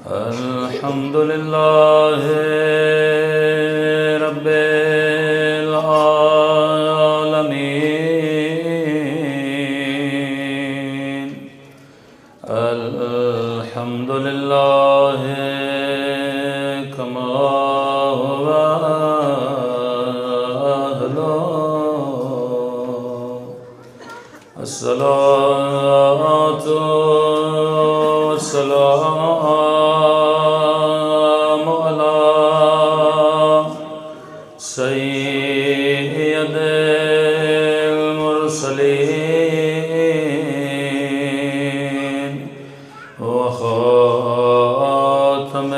الحمد لله رب العالمين. الحمد لله كما هو أهله. الصلاة والسلام على سيد المرسلين وخاتم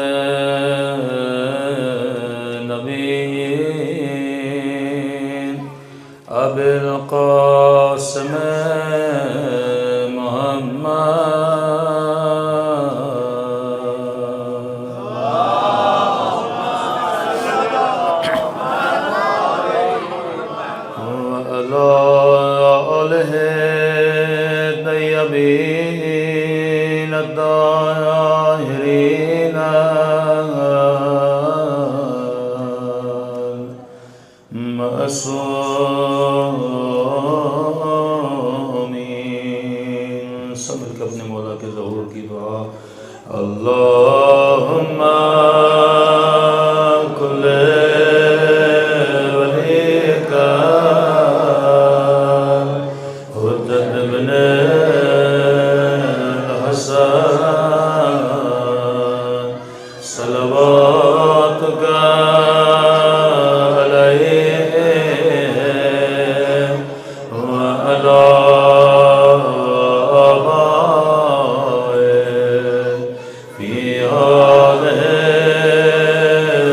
النبيين أبي القاسم الطيبين الطاهرين المعصومين. سب مل کے اپنے مولا کے ظہور کی دعا. اللہم کل ولیک حجت ابن صلواتک علیہ وعلی آبائہ فی هذه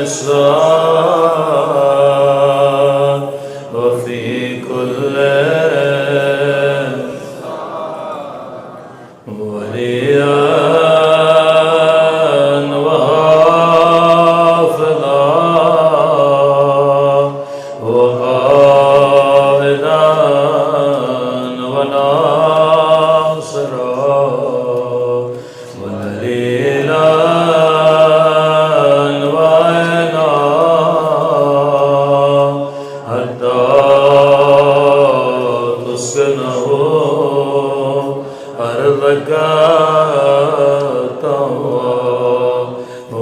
الساعة وفی کل ولیا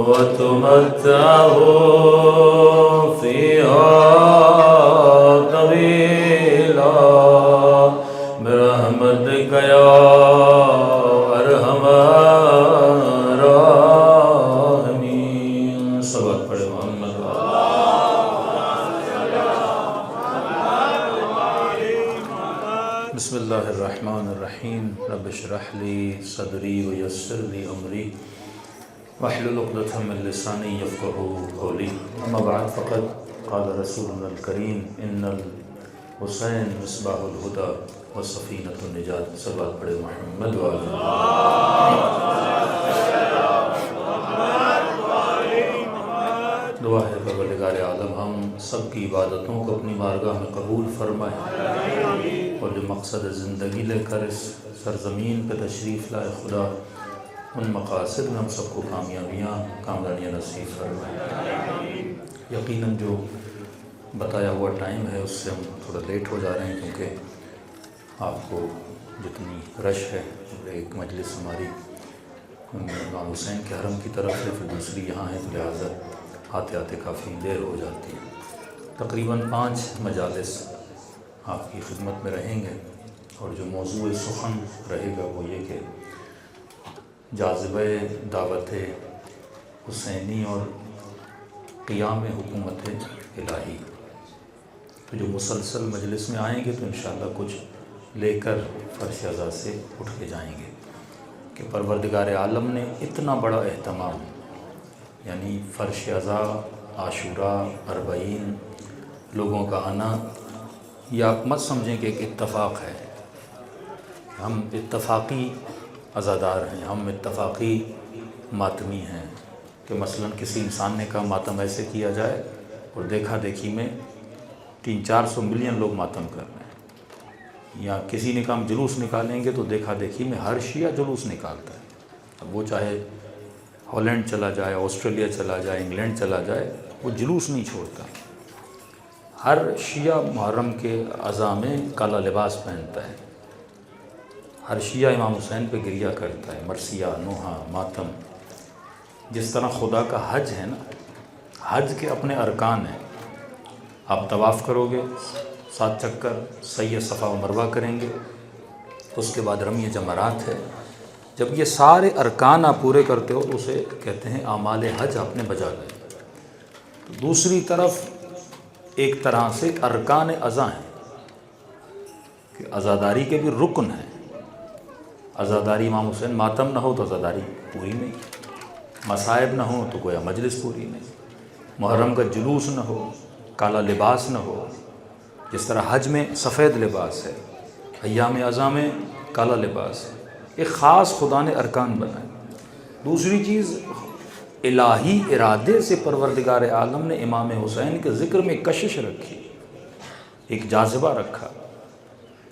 وتمتعه فيها طويلا برحمتك يا أرحم الراحمين. صلوات پڑھے محمد. بسم اللہ الرحمن الرحیم. رب اشرح لی صدری ویسر لی امری واحلل عقدۃ من لسانی یفقهوا قولی. اما بعد فقد قال رسولنا الکریم ان الحسین مصباح الہدی وسفینۃ النجات. صلوات پڑھے محمد وعلی. دعا ہے پروردگار عالم ہم سب کی عبادتوں کو اپنی بارگاہ میں قبول فرمائے اور جو مقصد زندگی لے کر اس سرزمین پہ تشریف لائے خدا ان مقاصد میں ہم سب کو کامیابیاں نصیب فرمائے. یقیناً جو بتایا ہوا ٹائم ہے اس سے ہم تھوڑا لیٹ ہو جا رہے ہیں کیونکہ آپ کو جتنی رش ہے ایک مجلس ہماری امام حسین کے حرم کی طرف ہے پھر دوسری یہاں ہے تو لہٰذا آتے آتے کافی دیر ہو جاتی ہے. تقریباً 5 مجالس آپ کی خدمت میں رہیں گے اور جو موضوع سخن رہے گا وہ یہ کہ جاذبہ دعوت حسینی اور قیام حکومت الہی. تو جو مسلسل مجلس میں آئیں گے تو انشاءاللہ کچھ لے کر فرش ازا سے اٹھ کے جائیں گے کہ پروردگار عالم نے اتنا بڑا اہتمام یعنی فرش ازا عاشوراء 40 لوگوں کا آنا یہ آپ مت سمجھیں کہ ایک اتفاق ہے. ہم اتفاقی عزادار ہیں, ہم اتفاقی ماتمی ہیں کہ مثلا کسی انسان نے کہا ماتم ایسے کیا جائے اور دیکھا دیکھی میں 300-400 ملین لوگ ماتم کر رہے ہیں, یا کسی نے کہا ہم جلوس نکالیں گے تو دیکھا دیکھی میں ہر شیعہ جلوس نکالتا ہے. اب وہ چاہے ہالینڈ چلا جائے، آسٹریلیا چلا جائے، انگلینڈ چلا جائے، وہ جلوس نہیں چھوڑتا۔ ہر شیعہ محرم کے اعضاء میں کالا لباس پہنتا ہے، ہر شیعہ امام حسین پہ گریہ کرتا ہے، مرثیہ، نوحہ، ماتم۔ جس طرح خدا کا حج ہے نا، حج کے اپنے ارکان ہیں، آپ طواف کرو گے 7 چکر، سعی صفا و مروہ کریں گے، اس کے بعد رمی جمرات ہے۔ جب یہ سارے ارکان آپ پورے کرتے ہو تو اسے کہتے ہیں اعمال حج آپ نے بجا لائے۔ تو دوسری طرف ایک طرح سے ارکان عزا ہیں کہ عزاداری کے بھی رکن ہیں۔ عزاداری امام حسین، ماتم نہ ہو تو عزاداری پوری نہیں، مصائب نہ ہو تو گویا مجلس پوری نہیں، محرم کا جلوس نہ ہو، کالا لباس نہ ہو، جس طرح حج میں سفید لباس ہے، ایام عزا میں کالا لباس ہے، ایک خاص خدا نے ارکان بنائے۔ دوسری چیز، الہی ارادے سے پروردگار عالم نے امام حسین کے ذکر میں کشش رکھی، ایک جاذبہ رکھا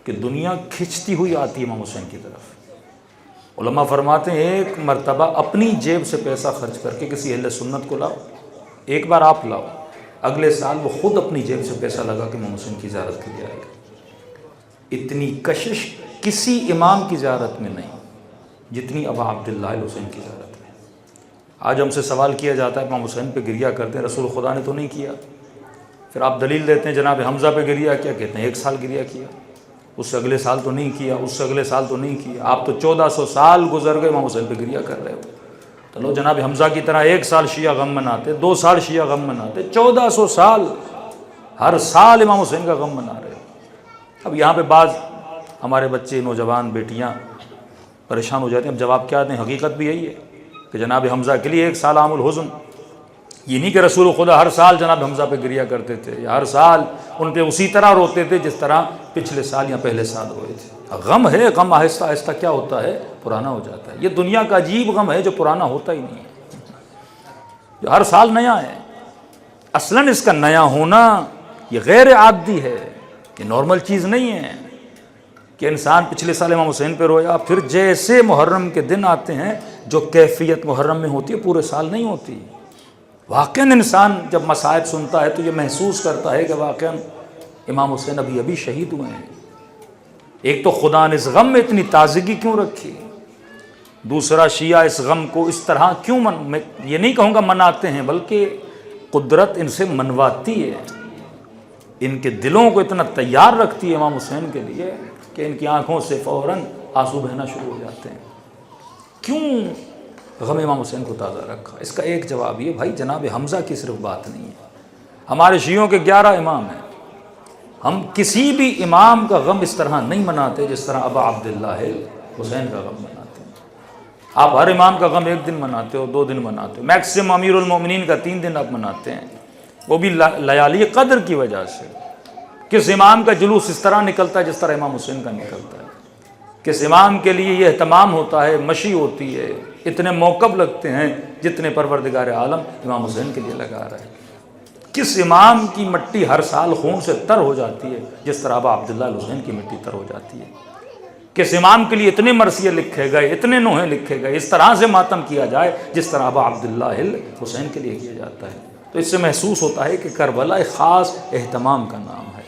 کہ دنیا کھنچتی ہوئی آتی ہے امام حسین کی طرف۔ علماء فرماتے ہیں ایک مرتبہ اپنی جیب سے پیسہ خرچ کر کے کسی اہل سنت کو لاؤ، ایک بار آپ لاؤ، اگلے سال وہ خود اپنی جیب سے پیسہ لگا کہ امام حسین کی زیارت کے لیے آئے گا۔ اتنی کشش کسی امام کی زیارت میں نہیں جتنی ابا عبداللہ حسین کی زیارت میں۔ آج ہم سے سوال کیا جاتا ہے امام حسین پہ گریہ کرتے ہیں، رسول خدا نے تو نہیں کیا۔ پھر آپ دلیل دیتے ہیں جناب حمزہ پہ گریہ کیا، کہتے ہیں 1 سال گریہ کیا، اس سے اگلے سال تو نہیں کیا، اس سے اگلے سال تو نہیں کیا، آپ تو 1400 سال گزر گئے امام حسین پہ گریہ کر رہے ہو۔ تو لو جناب حمزہ کی طرح 1 سال شیعہ غم مناتے، 2 سال شیعہ غم مناتے، 1400 سال ہر سال امام حسین کا غم منا رہے ہو۔ اب یہاں پہ بعض ہمارے بچے، نوجوان، بیٹیاں پریشان ہو جاتے ہیں، اب جواب کیا دیں؟ حقیقت بھی یہی ہے کہ جناب حمزہ کے لیے 1 سال عام الحزن، یہ نہیں کہ رسول خدا ہر سال جناب حمزہ پہ گریہ کرتے تھے یا ہر سال ان پہ اسی طرح روتے تھے جس طرح پچھلے سال یا پہلے سال ہوئے تھے۔ غم ہے، غم آہستہ آہستہ کیا ہوتا ہے؟ پرانا ہو جاتا ہے۔ یہ دنیا کا عجیب غم ہے جو پرانا ہوتا ہی نہیں ہے، جو ہر سال نیا ہے۔ اصلاً اس کا نیا ہونا یہ غیر عادی ہے، یہ نارمل چیز نہیں ہے کہ انسان پچھلے سال امام حسین پہ رویا، پھر جیسے محرم کے دن آتے ہیں جو کیفیت محرم میں ہوتی ہے پورے سال نہیں ہوتی۔ واقعاً انسان جب مصائب سنتا ہے تو یہ محسوس کرتا ہے کہ واقعاً امام حسین ابھی شہید ہوئے ہیں۔ ایک تو خدا نے اس غم میں اتنی تازگی کیوں رکھی، دوسرا شیعہ اس غم کو اس طرح کیوں میں یہ نہیں کہوں گا مناتے ہیں، بلکہ قدرت ان سے منواتی ہے، ان کے دلوں کو اتنا تیار رکھتی ہے امام حسین کے لیے کہ ان کی آنکھوں سے فوراً آنسو بہنا شروع ہو جاتے ہیں۔ کیوں غم امام حسین کو تازہ رکھا؟ اس کا ایک جواب یہ بھائی جناب حمزہ کی صرف بات نہیں ہے، ہمارے شیعوں کے 11 امام ہیں، ہم کسی بھی امام کا غم اس طرح نہیں مناتے جس طرح ابا عبداللہ حسین کا غم مناتے ہیں۔ آپ ہر امام کا غم 1 دن مناتے ہو، 2 دن مناتے ہو، میکسیمم امیر المومنین کا 3 دن آپ مناتے ہیں، وہ بھی لیالی قدر کی وجہ سے۔ کس امام کا جلوس اس طرح نکلتا ہے جس طرح امام حسین کا نکلتا ہے، کس امام کے لیے یہ اہتمام ہوتا ہے، مشی ہوتی ہے، اتنے موقب لگتے ہیں جتنے پروردگار عالم امام حسین کے لیے لگا رہا ہے۔ کس امام کی مٹی ہر سال خون سے تر ہو جاتی ہے جس طرح ابا عبداللہ حسین کی مٹی تر ہو جاتی ہے۔ کس امام کے لیے اتنے مرثیے لکھے گئے، اتنے نوحے لکھے گئے، اس طرح سے ماتم کیا جائے جس طرح ابا عبداللہ حسین کے لیے کیا جاتا ہے۔ تو اس سے محسوس ہوتا ہے کہ کربلا ایک خاص اہتمام کا نام ہے،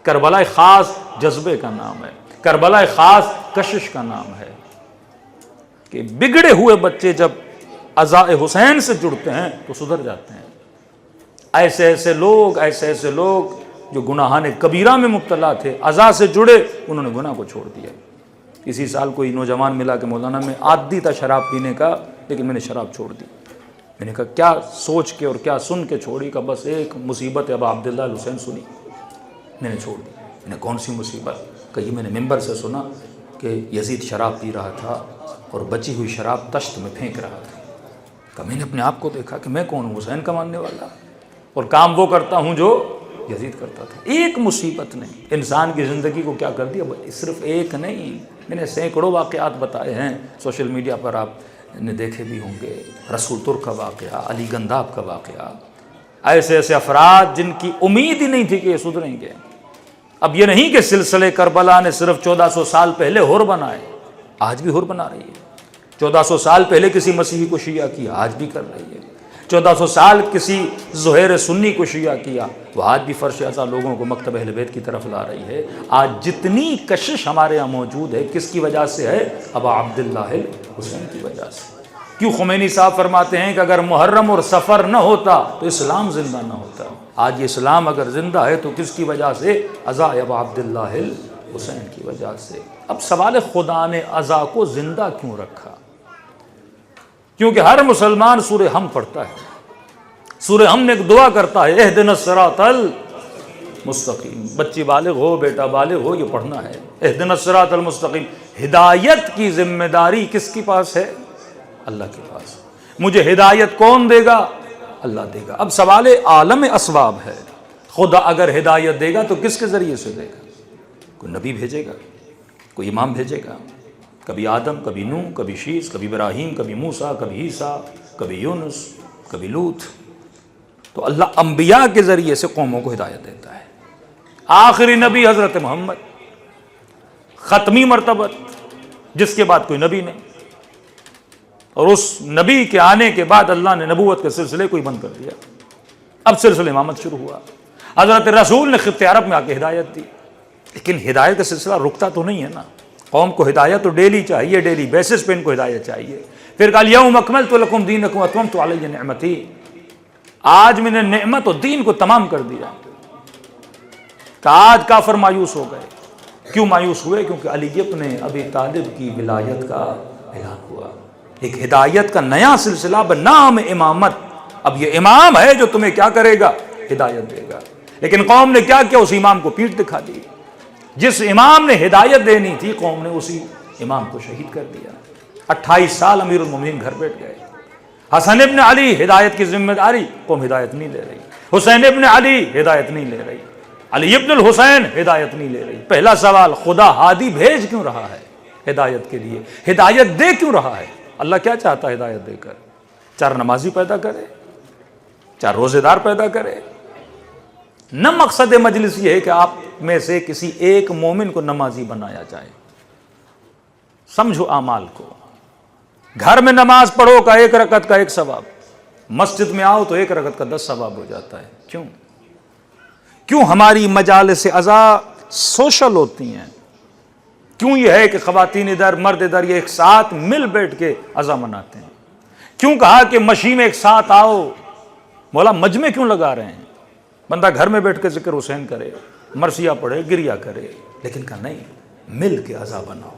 کربلا ایک خاص جذبے کا نام ہے، کربلا ایک خاص کشش کا نام ہے کہ بگڑے ہوئے بچے جب عزاء حسین سے جڑتے ہیں تو سدھر جاتے ہیں۔ ایسے ایسے لوگ جو گناہان کبیرہ میں مبتلا تھے، عزا سے جڑے، انہوں نے گناہ کو چھوڑ دیا۔ اسی سال کوئی نوجوان ملا کہ مولانا میں عادی تھا شراب پینے کا، لیکن میں نے شراب چھوڑ دی۔ میں نے کہا کیا سوچ کے اور کیا سن کے چھوڑی؟ کا بس ایک مصیبت ابا عبداللہ حسین سنی، میں نے چھوڑ دی۔ میں نے کون سی مصیبت؟ کہ یہ میں نے ممبر سے سنا کہ یزید شراب پی رہا تھا اور بچی ہوئی شراب تشت میں پھینک رہا تھا۔ کہ میں نے اپنے آپ کو دیکھا کہ میں کون ہوں؟ حسین کا ماننے والا، اور کام وہ کرتا ہوں جو یزید کرتا تھا۔ ایک مصیبت نے انسان کی زندگی کو کیا کر دیا؟ صرف ایک نہیں، میں نے سینکڑوں واقعات بتائے ہیں، سوشل میڈیا پر آپ نے دیکھے بھی ہوں گے۔ رسول ترک کا واقعہ، علی گنداب کا واقعہ، ایسے ایسے افراد جن کی امید ہی نہیں تھی کہ یہ سدھریں گے۔ اب یہ نہیں کہ سلسلے کربلا نے صرف 1400 سال پہلے ہور بنائے، آج بھی ہور بنا رہی ہے۔ 1400 سال پہلے کسی مسیحی کو شیعہ کیا، آج بھی کر رہی ہے۔ 1400 سال کسی زہیر سنی کو شیعہ کیا، وہ آج بھی فرش ازا لوگوں کو مکتب اہل بیت کی طرف لا رہی ہے۔ آج جتنی کشش ہمارے یہاں موجود ہے کس کی وجہ سے ہے؟ ابا عبداللہ حسین کی وجہ سے۔ کیوں خمینی صاحب فرماتے ہیں کہ اگر محرم اور سفر نہ ہوتا تو اسلام زندہ نہ ہوتا۔ آج یہ اسلام اگر زندہ ہے تو کس کی وجہ سے؟ ازا ابا عبداللہ حسین کی وجہ سے۔ اب سوال خدا نے ازا کو زندہ کیوں رکھا؟ کیونکہ ہر مسلمان سورہ ہم پڑھتا ہے، سورہ ہم میں ایک دعا کرتا ہے، اہدنا الصراط المستقیم۔ بچی بالغ ہو، بیٹا بالغ ہو، یہ پڑھنا ہے، اہدنا الصراط المستقیم۔ ہدایت کی ذمہ داری کس کے پاس ہے؟ اللہ کے پاس۔ مجھے ہدایت کون دے گا؟ اللہ دے گا۔ اب سوال عالم اسباب ہے، خدا اگر ہدایت دے گا تو کس کے ذریعے سے دے گا؟ کوئی نبی بھیجے گا، کوئی امام بھیجے گا، کبھی آدم، کبھی نوح، کبھی شیس، کبھی ابراہیم، کبھی موسیٰ، کبھی عیسیٰ، کبھی یونس، کبھی لوط۔ تو اللہ انبیاء کے ذریعے سے قوموں کو ہدایت دیتا ہے۔ آخری نبی حضرت محمد، ختمی مرتبہ جس کے بعد کوئی نبی نہیں، اور اس نبی کے آنے کے بعد اللہ نے نبوت کے سلسلے کو ہی بند کر دیا۔ اب سلسلہ امامت شروع ہوا۔ حضرت رسول نے خطہ عرب میں آ کے ہدایت دی، لیکن ہدایت کا سلسلہ رکتا تو نہیں ہے نا۔ قوم کو ہدایت تو ڈیلی چاہیے، ڈیلی بیسس پہ ان کو ہدایت چاہیے۔ پھر کہا الیوم اکملت لکم دینکم واتممت علی نعمتی، آج میں نے نعمت و دین کو تمام کر دیا۔ کہ آج کافر مایوس ہو گئے۔ کیوں مایوس ہوئے؟ کیونکہ علی ابن ابی طالب کی ولایت کا اعلان ہوا۔ ایک ہدایت کا نیا سلسلہ بنام امامت۔ اب یہ امام ہے جو تمہیں کیا کرے گا؟ ہدایت دے گا۔ لیکن قوم نے کیا کیا؟ اس امام کو پیٹھ دکھا دی۔ جس امام نے ہدایت دینی تھی قوم نے اسی امام کو شہید کر دیا۔ 28 سال امیر المومنین گھر بیٹھ گئے۔ حسن ابن علی ہدایت کی ذمہ داری، قوم ہدایت نہیں لے رہی۔ حسین ابن علی ہدایت نہیں لے رہی۔ علی ابن الحسین ہدایت نہیں لے رہی۔ پہلا سوال، خدا ہادی بھیج کیوں رہا ہے ہدایت کے لیے؟ ہدایت دے کیوں رہا ہے؟ اللہ کیا چاہتا ہے ہدایت دے کر؟ 4 نمازی پیدا کرے، 4 روزے دار پیدا کرے؟ نہ مقصد مجلس یہ ہے کہ آپ میں سے کسی ایک مومن کو نمازی بنایا جائے۔ سمجھو اعمال کو۔ گھر میں نماز پڑھو کا 1 رکعت کا 1 ثواب، مسجد میں آؤ تو 1 رکعت کا 10 ثواب ہو جاتا ہے۔ کیوں ہماری مجالس عزا سوشل ہوتی ہیں؟ کیوں یہ ہے کہ خواتین ادھر مرد ادھر یہ ایک ساتھ مل بیٹھ کے عزا مناتے ہیں؟ کیوں کہا کہ مشی میں ایک ساتھ آؤ؟ مولا مجمع کیوں لگا رہے ہیں؟ بندہ گھر میں بیٹھ کے ذکر حسین کرے، مرثیہ پڑھے، گریہ کرے، لیکن کہا نہیں، مل کے عزا بناؤ۔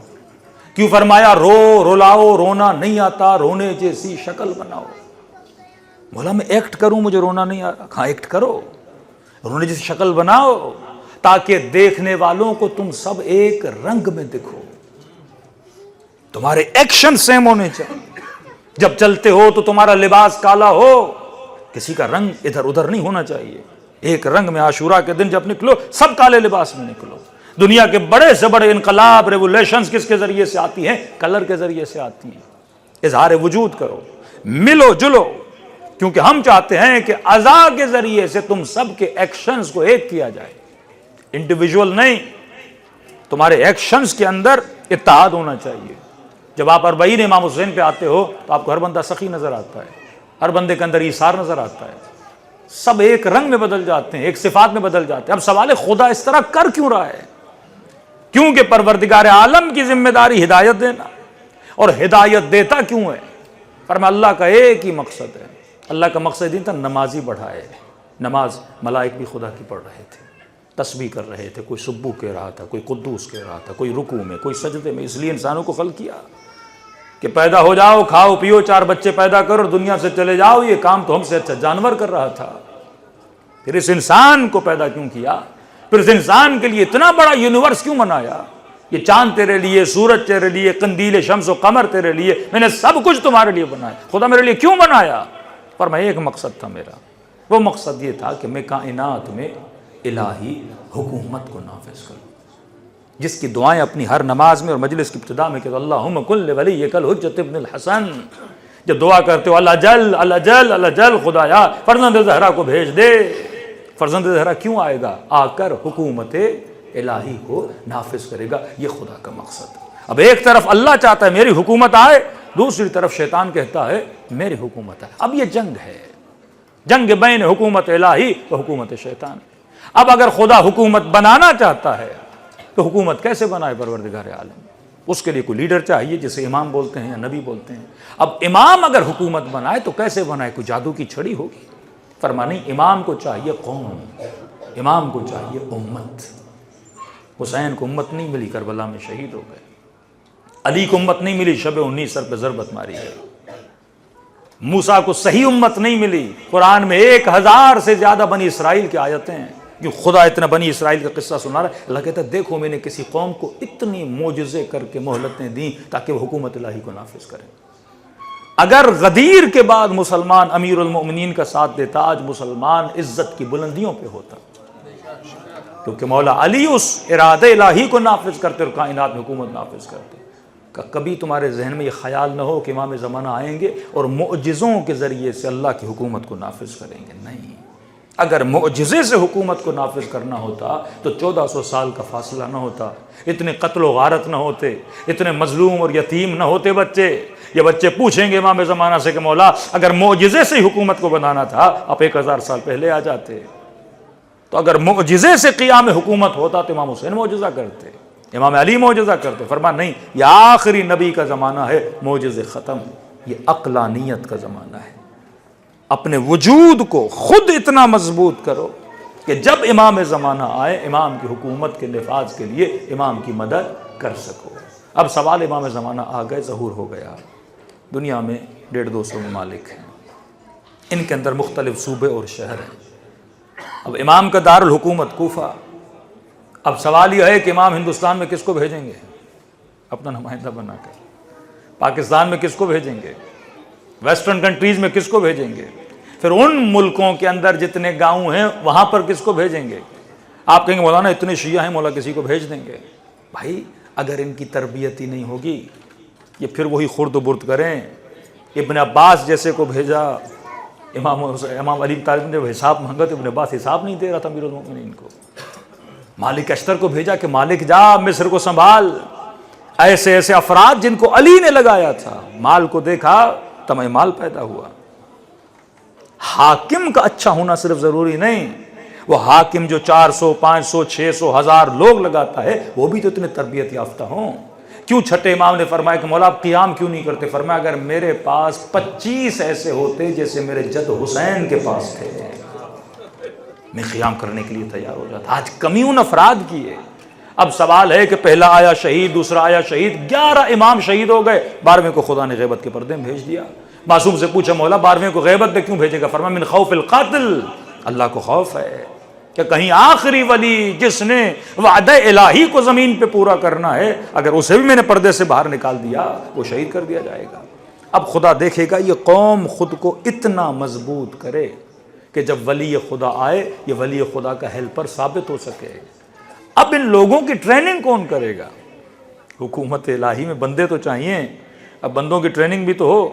کیوں فرمایا رولاؤ، رونا نہیں آتا، رونے جیسی شکل بناؤ؟ مولا میں ایکٹ کروں، مجھے رونا نہیں آتا۔ کہاں ایکٹ کرو، رونے جیسی شکل بناؤ، تاکہ دیکھنے والوں کو تم سب ایک رنگ میں دکھو، تمہارے ایکشن سیم ہونے چاہیے۔ جب چلتے ہو تو تمہارا لباس کالا ہو، کسی کا رنگ ادھر ادھر نہیں ہونا چاہیے، ایک رنگ میں۔ عاشورہ کے دن جب نکلو سب کالے لباس میں نکلو۔ دنیا کے بڑے سے بڑے انقلاب، ریولیشنز کس کے ذریعے سے آتی ہیں؟ کلر کے ذریعے سے آتی ہیں۔ اظہار وجود کرو، ملو جلو، کیونکہ ہم چاہتے ہیں کہ عزا کے ذریعے سے تم سب کے ایکشنز کو ایک کیا جائے، انڈیویجول نہیں، تمہارے ایکشنز کے اندر اتحاد ہونا چاہیے۔ جب آپ 40 امام حسین پہ آتے ہو تو آپ کو ہر بندہ سخی نظر آتا ہے، ہر بندے کے اندر ایثار نظر آتا ہے، سب ایک رنگ میں بدل جاتے ہیں، ایک صفات میں بدل جاتے ہیں۔ اب سوال خدا اس طرح کر کیوں رہا ہے؟ کیونکہ پروردگار عالم کی ذمہ داری ہدایت دینا، اور ہدایت دیتا کیوں ہے؟ فرمایا اللہ کا ایک ہی مقصد ہے۔ اللہ کا مقصد یہ تھا نمازی بڑھائے۔ نماز ملائک بھی خدا کی پڑھ رہے تھے، تسبیح کر رہے تھے، کوئی سبو کہہ رہا تھا، کوئی قدوس کہہ رہا تھا، کوئی رکوع میں، کوئی سجدے میں۔ اس لیے انسانوں کو خلق کیا کہ پیدا ہو جاؤ، کھاؤ پیو، 4 بچے پیدا کرو اور دنیا سے چلے جاؤ۔ یہ کام تو ہم سے اچھا جانور کر رہا تھا۔ پھر اس انسان کو پیدا کیوں کیا؟ پھر اس انسان کے لیے اتنا بڑا یونیورس کیوں بنایا؟ یہ چاند تیرے لیے، سورج تیرے لیے، قندیل شمس و قمر تیرے لیے، میں نے سب کچھ تمہارے لیے بنایا۔ خدا میرے لیے کیوں بنایا؟ پر میں ایک مقصد تھا میرا، وہ مقصد یہ تھا کہ میں کائنات میں الہی حکومت کو نافذ کروں، جس کی دعائیں اپنی ہر نماز میں اور مجلس کی ابتدا میں کہ اللہم کل ولیک الحجۃ ابن الحسن، جب دعا کرتے ہو اللہ جل اللہ جل اللہ جل، خدایا فرزند زہرا کو بھیج دے۔ فرزند زہرا کیوں آئے گا؟ آ کر حکومت الہی کو نافذ کرے گا، یہ خدا کا مقصد ہے۔ اب ایک طرف اللہ چاہتا ہے میری حکومت آئے، دوسری طرف شیطان کہتا ہے میری حکومت ہے. اب یہ جنگ ہے، جنگ بین حکومت الہی و حکومت شیطان. اب اگر خدا حکومت بنانا چاہتا ہے تو حکومت کیسے بنائے پروردگار عالم؟ اس کے لیے کوئی لیڈر چاہیے جسے امام بولتے ہیں یا نبی بولتے ہیں. اب امام اگر حکومت بنائے تو کیسے بنائے؟ کوئی جادو کی چھڑی ہوگی؟ فرمایا نہیں، امام کو چاہیے قوم، امام کو چاہیے امت. حسین کو امت نہیں ملی، کربلا میں شہید ہو گئے. علی کو امت نہیں ملی، شب 19 سر پہ ضربت ماری گئی. موسیٰ کو صحیح امت نہیں ملی. قرآن میں 1000 سے زیادہ بنی اسرائیل کی آیتیں ہیں کہ خدا اتنا بنی اسرائیل کا قصہ سنا رہا ہے. اللہ کہتا ہے دیکھو میں نے کسی قوم کو اتنی معجزے کر کے مہلتیں دیں تاکہ وہ حکومت الہی کو نافذ کریں. اگر غدیر کے بعد مسلمان امیر المؤمنین کا ساتھ دیتا، آج مسلمان عزت کی بلندیوں پہ ہوتا، کیونکہ مولا علی اس ارادہ الہی کو نافذ کرتے اور کائنات میں حکومت نافذ کرتے. کبھی تمہارے ذہن میں یہ خیال نہ ہو کہ امام زمانہ آئیں گے اور معجزوں کے ذریعے سے اللہ کی حکومت کو نافذ کریں گے. نہیں، اگر معجزے سے حکومت کو نافذ کرنا ہوتا تو 1400 سال کا فاصلہ نہ ہوتا، اتنے قتل و غارت نہ ہوتے، اتنے مظلوم اور یتیم نہ ہوتے بچے. یہ بچے پوچھیں گے امام زمانہ سے کہ مولا اگر معجزے سے ہی حکومت کو بنانا تھا آپ 1000 سال پہلے آ جاتے. تو اگر معجزے سے قیام حکومت ہوتا تو امام حسین معجزہ کرتے، امام علی معجزہ کرتے. فرمایا نہیں، یہ آخری نبی کا زمانہ ہے، معجزے ختم. یہ عقلانیت کا زمانہ ہے. اپنے وجود کو خود اتنا مضبوط کرو کہ جب امام زمانہ آئے امام کی حکومت کے نفاذ کے لیے امام کی مدد کر سکو. اب سوال امام زمانہ آ گئے، ظہور ہو گیا. دنیا میں 150-200 ممالک ہیں، ان کے اندر مختلف صوبے اور شہر ہیں. اب امام کا دارالحکومت کوفہ. اب سوال یہ ہے کہ امام ہندوستان میں کس کو بھیجیں گے؟ اپنا نمائندہ بنا کر. پاکستان میں کس کو بھیجیں گے؟ ویسٹرن کنٹریز میں کس کو بھیجیں گے؟ پھر ان ملکوں کے اندر جتنے گاؤں ہیں وہاں پر کس کو بھیجیں گے؟ آپ کہیں گے مولانا اتنے شیعہ ہیں، مولا کسی کو بھیج دیں گے. بھائی اگر ان کی تربیت ہی نہیں ہوگی یہ پھر وہی خرد و برد کریں. ابن عباس جیسے کو بھیجا، امام علی طالب نے حساب مانگا تو ابن عباس حساب نہیں دے رہا تھا امیر المؤمنین کو. مالک اشتر کو بھیجا کہ مالک جا مصر کو سنبھال. ایسے ایسے افراد جن کو علی نے لگایا تھا، مال کو دیکھا تمہیں مال پیدا ہوا. حاکم کا اچھا ہونا صرف ضروری نہیں، وہ حاکم جو 400 500 600 1000 لوگ لگاتا ہے وہ بھی تو اتنے تربیت یافتہ ہوں. کیوں چھٹے امام نے فرمایا کہ مولا آپ قیام کیوں نہیں کرتے؟ فرمایا اگر میرے پاس 25 ایسے ہوتے جیسے میرے جد حسین کے پاس تھے میں قیام کرنے کے لیے تیار ہو جاتا. آج کمی ان افراد کی ہے. اب سوال ہے کہ پہلا آیا شہید، دوسرا آیا شہید، 11 امام شہید ہو گئے. 12ویں کو خدا نے غیبت کے پردے میں بھیج دیا. معصوم سے پوچھا مولا 12ویں کو غیبت میں کیوں بھیجے گا؟ فرمایا من خوف القاتل، اللہ کو خوف ہے کہ کہیں آخری ولی جس نے وعدہ الہی کو زمین پہ پورا کرنا ہے اگر اسے بھی میں نے پردے سے باہر نکال دیا وہ شہید کر دیا جائے گا. اب خدا دیکھے گا یہ قوم خود کو اتنا مضبوط کرے کہ جب ولی خدا آئے یہ ولی خدا کا ہیلپر ثابت ہو سکے. اب ان لوگوں کی ٹریننگ کون کرے گا؟ حکومت الہی میں بندے تو چاہیے. اب بندوں کی ٹریننگ بھی تو ہو.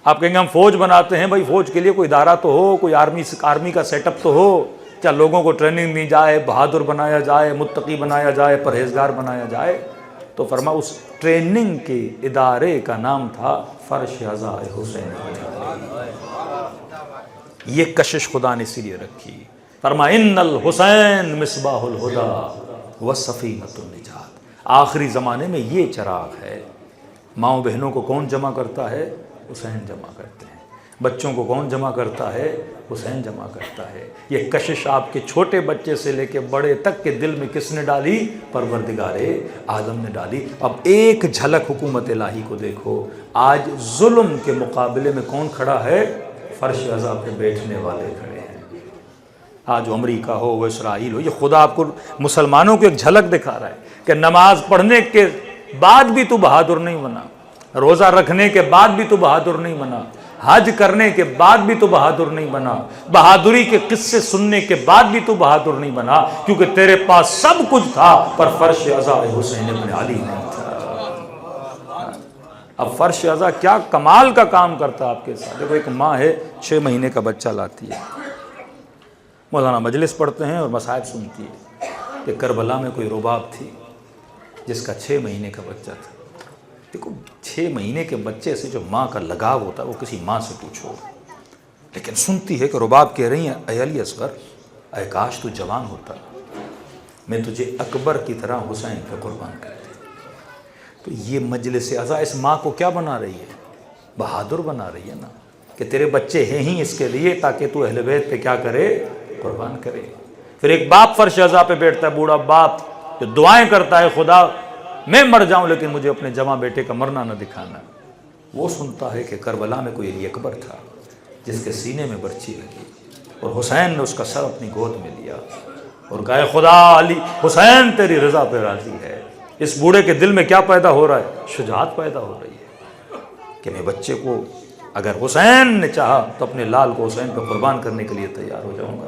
آپ کہیں گے ہم فوج بناتے ہیں، بھائی فوج کے لیے کوئی ادارہ تو ہو، کوئی آرمی کا سیٹ اپ تو ہو. کیا لوگوں کو ٹریننگ دی جائے، بہادر بنایا جائے، متقی بنایا جائے، پرہیزگار بنایا جائے؟ تو فرمایا اس ٹریننگ کے ادارے کا نام تھا فرش عزا حسین. یہ کشش خدا نے اسی لیے رکھی. فرمایا ان الحسین مصباح الہدی وسفینۃ النجات. آخری زمانے میں یہ چراغ ہے. ماؤں بہنوں کو کون جمع کرتا ہے؟ حسین جمع کرتے ہیں. بچوں کو کون جمع کرتا ہے؟ حسین جمع کرتا ہے. یہ کشش آپ کے چھوٹے بچے سے لے کے بڑے تک کے دل میں کس نے ڈالی؟ پروردگار عالم نے ڈالی. اب ایک جھلک حکومت الہی کو دیکھو. آج ظلم کے مقابلے میں کون کھڑا ہے؟ فرش عزا پہ بیٹھنے والے کھڑے ہیں. آج امریکہ ہو، وہ اسرائیل ہو، یہ خدا آپ کو مسلمانوں کو ایک جھلک دکھا رہا ہے کہ نماز پڑھنے کے بعد بھی تو بہادر نہیں بنا، روزہ رکھنے کے بعد بھی تو بہادر نہیں بنا، حج کرنے کے بعد بھی تو بہادر نہیں بنا، بہادری کے قصے سننے کے بعد بھی تو بہادر نہیں بنا، کیونکہ تیرے پاس سب کچھ تھا پر فرش عزا حسین ابن علی نہیں تھا. اب فرش عزا کیا کمال کا کام کرتا آپ کے ساتھ. دیکھو ایک ماں ہے 6 مہینے کا بچہ لاتی ہے، مولانا مجلس پڑھتے ہیں اور مصائب سنتی ہے کہ کربلا میں کوئی رباب تھی جس کا 6 مہینے کا بچہ تھا. دیکھو 6 مہینے کے بچے سے جو ماں کا لگاؤ ہوتا ہے وہ کسی ماں سے پوچھو. لیکن سنتی ہے کہ رباب کہہ رہی ہیں اے علی اصغر، اے کاش تو جوان ہوتا، میں تجھے اکبر کی طرح حسین پہ قربان کرتی. تو یہ مجلس عزا اس ماں کو کیا بنا رہی ہے؟ بہادر بنا رہی ہے نا، کہ تیرے بچے ہیں ہی اس کے لیے تاکہ تو اہل بیت پہ کیا کرے؟ قربان کرے. پھر ایک باپ فرش عزا پہ بیٹھتا ہے، بوڑھا باپ جو دعائیں کرتا ہے، خدا میں مر جاؤں لیکن مجھے اپنے جواں بیٹے کا مرنا نہ دکھانا. وہ سنتا ہے کہ کربلا میں کوئی علی اکبر تھا جس کے سینے میں برچی لگی اور حسین نے اس کا سر اپنی گود میں لیا اور کہا خدا علی حسین تیری رضا پہ راضی ہے. اس بوڑھے کے دل میں کیا پیدا ہو رہا ہے؟ شجاعت پیدا ہو رہی ہے کہ میں بچے کو اگر حسین نے چاہا تو اپنے لال کو حسین پہ قربان کرنے کے لیے تیار ہو جاؤں گا.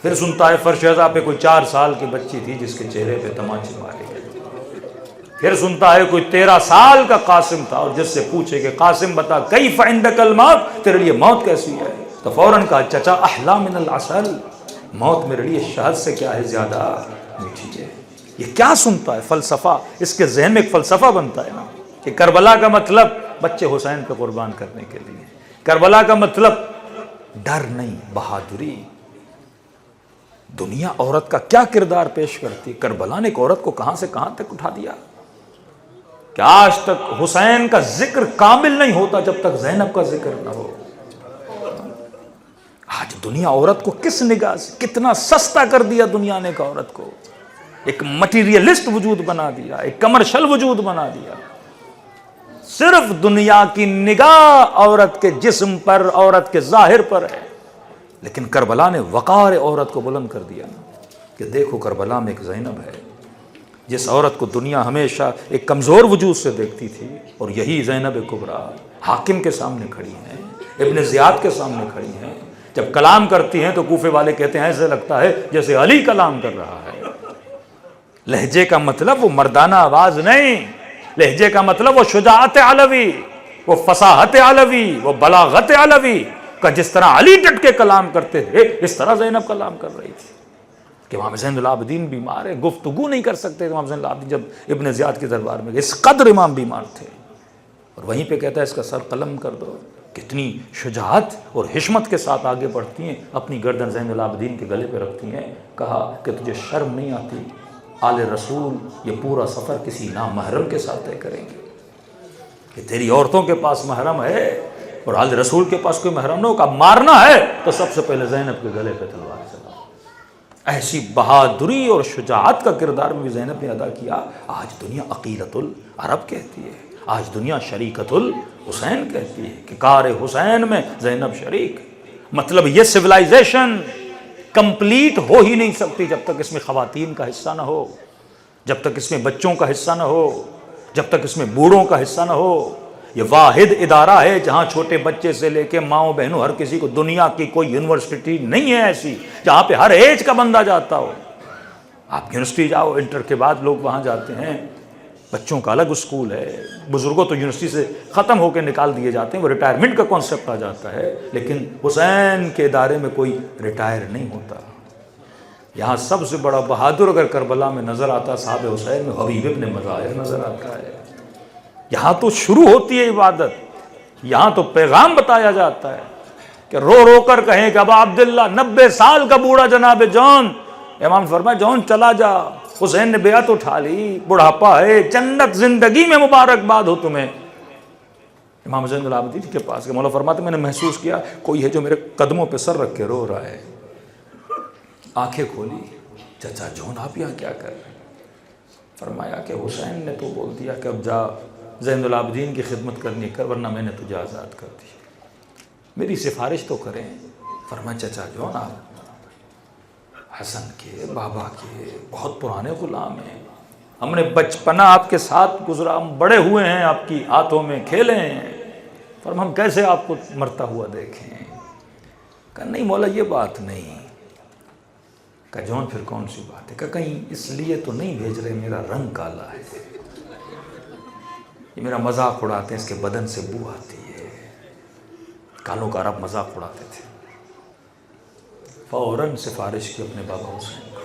پھر سنتا ہے فرش عزا پہ کوئی 4 سال کی بچی تھی جس کے چہرے پہ تماچے مارے گئے. پھر سنتا ہے کوئی 13 سال کا قاسم تھا اور جس سے پوچھے کہ قاسم بتا کیف عندک الموت، تیرے لیے موت کیسی ہے؟ تو فوراً کہا چچا احلا من العسل، موت میرے لیے شہد سے کیا ہے زیادہ میٹھی ہے. یہ کیا سنتا ہے؟ فلسفہ. اس کے ذہن میں ایک فلسفہ بنتا ہے نا کہ کربلا کا مطلب بچے حسین پہ قربان کرنے کے لیے، کربلا کا مطلب ڈر نہیں، بہادری. دنیا عورت کا کیا کردار پیش کرتی، کربلا نے ایک عورت کو کہاں سے کہاں تک اٹھا دیا کہ آج تک حسین کا ذکر کامل نہیں ہوتا جب تک زینب کا ذکر نہ ہو. آج دنیا عورت کو کس نگاہ سے کتنا سستا کر دیا دنیا نے، ایک عورت کو ایک مٹیریلسٹ وجود بنا دیا، ایک کمرشل وجود بنا دیا. صرف دنیا کی نگاہ عورت کے جسم پر، عورت کے ظاہر پر ہے، لیکن کربلا نے وقار عورت کو بلند کر دیا نا کہ دیکھو کربلا میں ایک زینب ہے جس عورت کو دنیا ہمیشہ ایک کمزور وجود سے دیکھتی تھی، اور یہی زینب کبریٰ حاکم کے سامنے کھڑی ہیں، ابن زیاد کے سامنے کھڑی ہیں. جب کلام کرتی ہیں تو کوفے والے کہتے ہیں ایسے لگتا ہے جیسے علی کلام کر رہا ہے. لہجے کا مطلب وہ مردانہ آواز نہیں، لہجے کا مطلب وہ شجاعت علوی، وہ فصاحت علوی، وہ بلاغت علوی کا جس طرح علی ڈٹ کے کلام کرتے تھے اس طرح زینب کلام کر رہی تھی. کہ امام زین العابدین بیمار ہے، گفتگو نہیں کر سکتے. امام زین العابدین جب ابن زیاد کے دربار میں گئے اس قدر امام بیمار تھے، اور وہیں پہ کہتا ہے اس کا سر قلم کر دو. کتنی شجاعت اور حشمت کے ساتھ آگے بڑھتی ہیں، اپنی گردن زین العابدین کے گلے پہ رکھتی ہیں. کہا کہ تجھے شرم نہیں آتی؟ آل رسول یہ پورا سفر کسی نامحرم کے ساتھ طے کریں گے کہ تیری عورتوں کے پاس محرم ہے اور آل رسول کے پاس کوئی محرم نہ ہو. کا مارنا ہے تو سب سے پہلے زینب کے گلے پہ تلوار چلاؤ. ایسی بہادری اور شجاعت کا کردار بھی زینب نے ادا کیا. آج دنیا عقیلۃ العرب کہتی ہے، آج دنیا شریکۃ الحسین کہتی ہے کہ کار حسین میں زینب شریک. مطلب یہ سویلائزیشن کمپلیٹ ہو ہی نہیں سکتی جب تک اس میں خواتین کا حصہ نہ ہو، جب تک اس میں بچوں کا حصہ نہ ہو، جب تک اس میں بوڑھوں کا حصہ نہ ہو. یہ واحد ادارہ ہے جہاں چھوٹے بچے سے لے کے ماؤں بہنوں ہر کسی کو، دنیا کی کوئی یونیورسٹی نہیں ہے ایسی جہاں پہ ہر ایج کا بندہ جاتا ہو. آپ یونیورسٹی جاؤ، انٹر کے بعد لوگ وہاں جاتے ہیں، بچوں کا الگ اسکول ہے. بزرگوں تو یونیورسٹی سے ختم ہو کے نکال دیے جاتے ہیں، وہ ریٹائرمنٹ کا کانسیپٹ آ جاتا ہے. لیکن حسین کے ادارے میں کوئی ریٹائر نہیں ہوتا. یہاں سب سے بڑا بہادر اگر کربلا میں نظر آتا صاحب حسین میں حبیب ابن مظاہر نظر آتا ہے. یہاں تو شروع ہوتی ہے عبادت، یہاں تو پیغام بتایا جاتا ہے کہ رو رو کر کہیں کہ ابا عبداللہ 90 سال کا بوڑھا جناب جون. امام فرمایا جون چلا جا، حسین نے بیعت اٹھا لی، بڑھاپا ہے، جنت زندگی میں مبارکباد ہو تمہیں. امام زین العابدین کے پاس مولا فرماتے میں نے محسوس کیا کوئی ہے جو میرے قدموں پہ سر رکھ کے رو رہا ہے. آنکھیں کھولی، چچا جون آپ یہاں کیا کر رہے ہیں؟ فرمایا کہ حسین نے تو بول دیا کہ اب جا زین العابدین کی خدمت کرنی کر ورنہ میں نے تجھے آزاد کر دی، میری سفارش تو کریں. فرمایا چچا جون آپ حسن کے بابا کے بہت پرانے غلام ہیں، ہم نے بچپنا آپ کے ساتھ گزرا، ہم بڑے ہوئے ہیں آپ کی ہاتھوں میں کھیلے ہیں. فرمایا ہم کیسے آپ کو مرتا ہوا دیکھیں؟ کہا نہیں مولا یہ بات نہیں. کہا جون پھر کون سی بات ہے؟ کہ کہیں اس لیے تو نہیں بھیج رہے میرا رنگ کالا ہے، یہ میرا مذاق اڑاتے ہیں، اس کے بدن سے بو آتی ہے. کالوں کا عرب مذاق اڑاتے تھے. فوراً سفارش کی اپنے بابا حسین کو.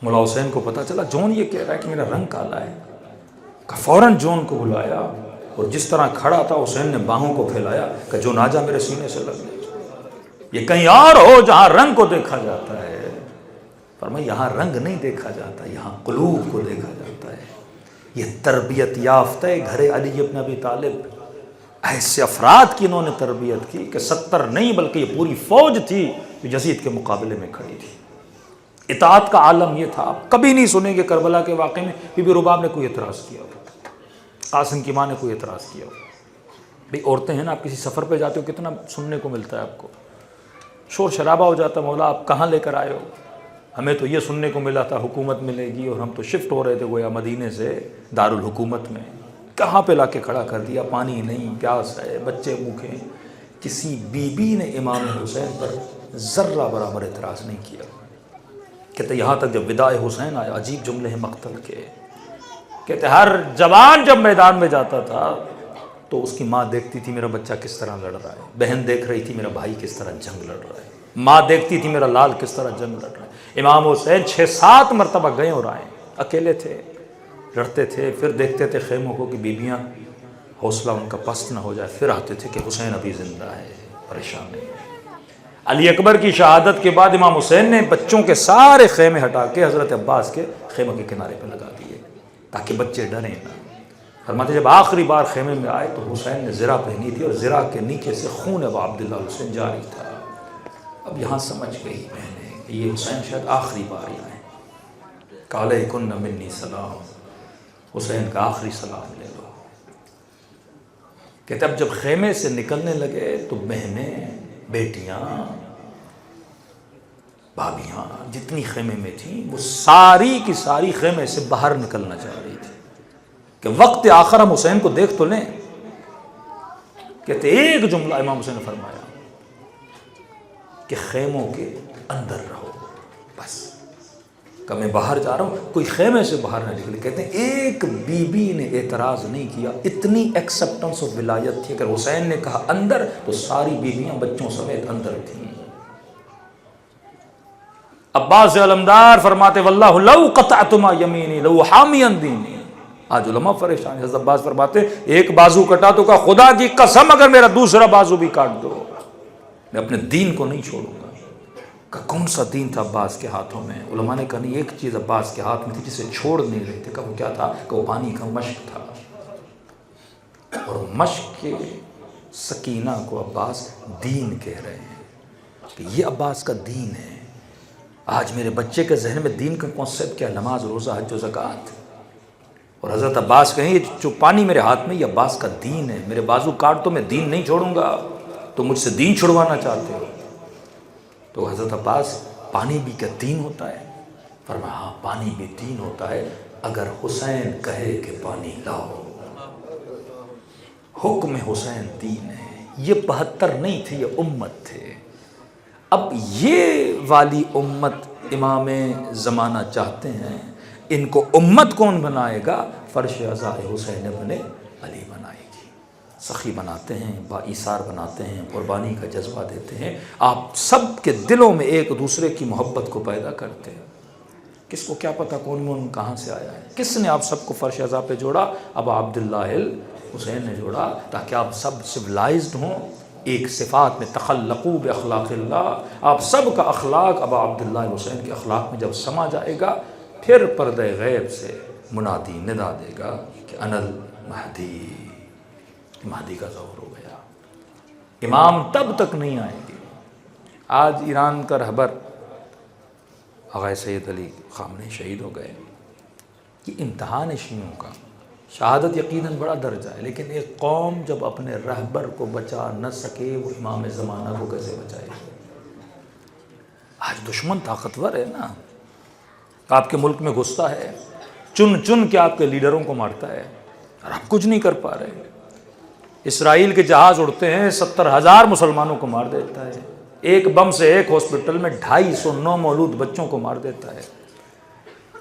مولا حسین کو پتا چلا جون یہ کہہ رہا ہے کہ میرا رنگ کالا ہے. کہ فوراً جون کو بلایا اور جس طرح کھڑا تھا حسین نے باہوں کو پھیلایا کہ جو ناجا میرے سینے سے لگ جائے، یہ کہیں اور ہو جہاں رنگ کو دیکھا جاتا ہے، فرمایا یہاں رنگ نہیں دیکھا جاتا، یہاں قلوب کو دیکھا جاتا ہے۔ یہ تربیت یافتہ گھر علی ابن ابی طالب، ایسے افراد کی انہوں نے تربیت کی کہ 70 نہیں بلکہ یہ پوری فوج تھی جو یزید کے مقابلے میں کھڑی تھی۔ اطاعت کا عالم یہ تھا، آپ کبھی نہیں سنیں گے کربلا کے واقعے میں بی بی رباب نے کوئی اعتراض کیا ہو، قاسم کی ماں نے کوئی اعتراض کیا ہو۔ بھئی عورتیں ہیں نا، آپ کسی سفر پہ جاتے ہو کتنا سننے کو ملتا ہے آپ کو، شور شرابہ ہو جاتا ہے، مولا آپ کہاں لے کر آئے ہو؟ ہمیں تو یہ سننے کو ملا تھا حکومت ملے گی، اور ہم تو شفٹ ہو رہے تھے گویا مدینے سے دارالحکومت میں، کہاں پہ لا کے کھڑا کر دیا، پانی نہیں، پیاس ہے، بچے بھوکے ہیں۔ کسی بی بی نے امام حسین پر ذرہ برابر اعتراض نہیں کیا۔ کہتے یہاں تک جب وداع حسین آیا، عجیب جملے ہیں مقتل کے، کہتے ہر جوان جب میدان میں جاتا تھا تو اس کی ماں دیکھتی تھی میرا بچہ کس طرح لڑ رہا ہے، بہن دیکھ رہی تھی میرا بھائی کس طرح جنگ لڑ رہا ہے، ماں دیکھتی تھی میرا لال کس طرح جنگ لڑ رہا ہے۔ امام حسین 6-7 مرتبہ گئے اور آئے، اکیلے تھے، لڑتے تھے، پھر دیکھتے تھے خیموں کو کہ بیویاں حوصلہ ان کا پست نہ ہو جائے، پھر آتے تھے کہ حسین ابھی زندہ ہے، پریشان نہیں۔ علی اکبر کی شہادت کے بعد امام حسین نے بچوں کے سارے خیمے ہٹا کے حضرت عباس کے خیمے کے کنارے پہ لگا دیے تاکہ بچے ڈریں نہ۔ فرماتے جب آخری بار خیمے میں آئے تو حسین نے زرہ پہنی تھی اور زرہ کے نیچے سے خون ابو عبداللہ حسین جاری تھا۔ اب یہاں سمجھ گئی بہنیں کہ یہ حسین شاید آخری بار ہی آئے۔ کَعَلَيْكُنَّ مِنِّي سلام، حسین کا آخری سلام لے لو۔ کہتے اب جب خیمے سے نکلنے لگے تو بہنیں، بیٹیاں، بھابیاں جتنی خیمے میں تھیں وہ ساری کی ساری خیمے سے باہر نکلنا چاہ رہی تھی کہ وقت آخر ہم حسین کو دیکھ تو لیں۔ کہتے ایک جملہ امام حسین نے فرمایا کہ خیموں کے اندر رہو، بس کہ میں باہر جا رہا ہوں، کوئی خیمے سے باہر نہ نکلے۔ کہتے ہیں ایک بی بی نے اعتراض نہیں کیا، اتنی ایکسپٹنس آف ولایت تھی کہ حسین نے کہا اندر تو ساری بیویاں بچوں سمیت اندر تھیں۔ عباس علمدار فرماتے واللہ لو قطعتما یمینی لو حامی دینی۔ آج علماء پریشان ہیں، حضرت عباس فرماتے ایک بازو کٹا تو کہا خدا کی قسم اگر میرا دوسرا بازو بھی کاٹ دو میں اپنے دین کو نہیں چھوڑوں گا۔ کہ کون سا دین تھا عباس کے ہاتھوں میں؟ علماء نے کہا نہیں، ایک چیز عباس کے ہاتھ میں تھی جسے چھوڑ نہیں رہے تھے، کہ وہ کیا تھا؟ کہ وہ پانی کا مشق تھا، اور مشق کے سکینہ کو عباس دین کہہ رہے ہیں کہ یہ عباس کا دین ہے۔ آج میرے بچے کے ذہن میں دین کا کانسیپٹ کیا؟ نماز، روزہ، حج و زکوٰۃ، اور حضرت عباس کہیں یہ جو پانی میرے ہاتھ میں یہ عباس کا دین ہے، میرے بازو کاٹ تو میں دین نہیں چھوڑوں گا، تو مجھ سے دین چھڑوانا چاہتے ہو؟ تو حضرت عباس پانی بھی کیا دین ہوتا ہے؟ فرمایا ہاں پانی بھی دین ہوتا ہے اگر حسین کہے کہ پانی لاؤ۔ حکم حسین دین ہے۔ یہ 72 نہیں تھے، یہ امت تھے۔ اب یہ والی امت امام زمانہ چاہتے ہیں، ان کو امت کون بنائے گا؟ فرش عزا حسین ابن علی بنائے گی۔ سخی بناتے ہیں، با ایثار بناتے ہیں، قربانی کا جذبہ دیتے ہیں، آپ سب کے دلوں میں ایک دوسرے کی محبت کو پیدا کرتے ہیں۔ کس کو کیا پتہ کون کہاں سے آیا ہے؟ کس نے آپ سب کو فرش عزا پہ جوڑا؟ ابا عبداللہ حسین نے جوڑا تاکہ آپ سب سویلائزڈ ہوں، ایک صفات میں تخلقوا باخلاق اللہ، آپ سب کا اخلاق ابا عبداللہ حسین کے اخلاق میں جب سما جائے گا، پھر پردہ غیب سے منادی ندا دے گا کہ انا المہدی، مہدی کا ظہور ہو گیا۔ امام تب تک نہیں آئیں گے۔ آج ایران کا رہبر آغا سید علی خامنہئی شہید ہو گئے، یہ امتحان ہے شیعوں کا۔ شہادت یقیناً بڑا درجہ ہے، لیکن ایک قوم جب اپنے رہبر کو بچا نہ سکے وہ امام زمانہ کو کیسے بچائے؟ آج دشمن طاقتور ہے نا، آپ کے ملک میں گھستا ہے، چن چن کے آپ کے لیڈروں کو مارتا ہے، اور آپ کچھ نہیں کر پا رہے۔ اسرائیل کے جہاز اڑتے ہیں، 70,000 مسلمانوں کو مار دیتا ہے، ایک بم سے ایک ہاسپٹل میں 250 نو مولود بچوں کو مار دیتا ہے،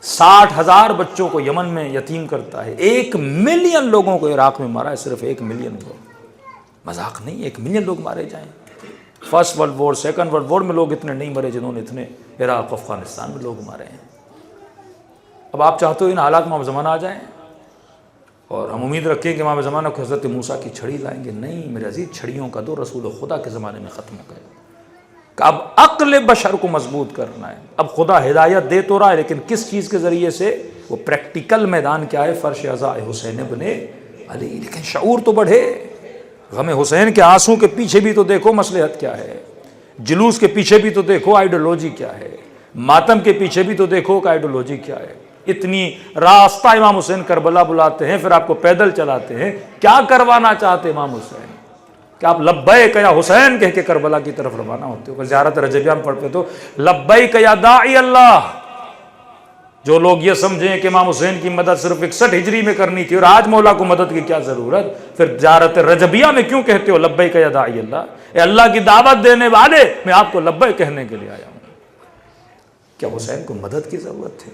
60,000 بچوں کو یمن میں یتیم کرتا ہے، 1 ملین لوگوں کو عراق میں مارا ہے، صرف 1 ملین کو۔ مذاق نہیں، 1 ملین لوگ مارے جائیں۔ First world war, second world war میں لوگ اتنے نہیں مرے جنہوں نے اتنے عراق افغانستان میں لوگ مارے ہیں۔ اب آپ چاہتے ہو ان حالات میں آپ زمانہ آ جائیں؟ اور ہم امید رکھیں کہ امام زمانہ کو حضرت موسیٰ کی چھڑی لائیں گے، نہیں میرے عزیز، چھڑیوں کا دور رسول خدا کے زمانے میں ختم ہو گیا کہ اب عقل بشر کو مضبوط کرنا ہے۔ اب خدا ہدایت دے تو رہا ہے، لیکن کس چیز کے ذریعے سے؟ وہ پریکٹیکل میدان کیا ہے؟ فرش عزا حسین ابن علی۔ لیکن شعور تو بڑھے، غم حسین کے آنسوں کے پیچھے بھی تو دیکھو مصلحت کیا ہے، جلوس کے پیچھے بھی تو دیکھو آئیڈیالوجی کیا ہے، ماتم کے پیچھے بھی تو دیکھو کہ آئیڈیالوجی کیا ہے۔ اتنی راستہ امام حسین کربلا بلاتے ہیں، پھر آپ کو پیدل چلاتے ہیں، کیا کروانا چاہتے امام حسین؟ کہ آپ لبیک یا حسین کہہ کے کربلا کی طرف روانہ ہوتے ہو۔ زیارت رجبیہ میں پڑھتے تو لبیک یا داعی اللہ۔ جو لوگ یہ سمجھیں کہ امام حسین کی مدد صرف 61 ہجری میں کرنی تھی اور آج مولا کو مدد کی کیا ضرورت، پھر زیارت رجبیہ میں کیوں کہتے ہو لبیک یا داعی اللہ؟ اے اللہ کی دعوت دینے والے، میں آپ کو لبیک کہنے کے لیے آیا ہوں۔ کیا حسین کو مدد کی ضرورت تھی؟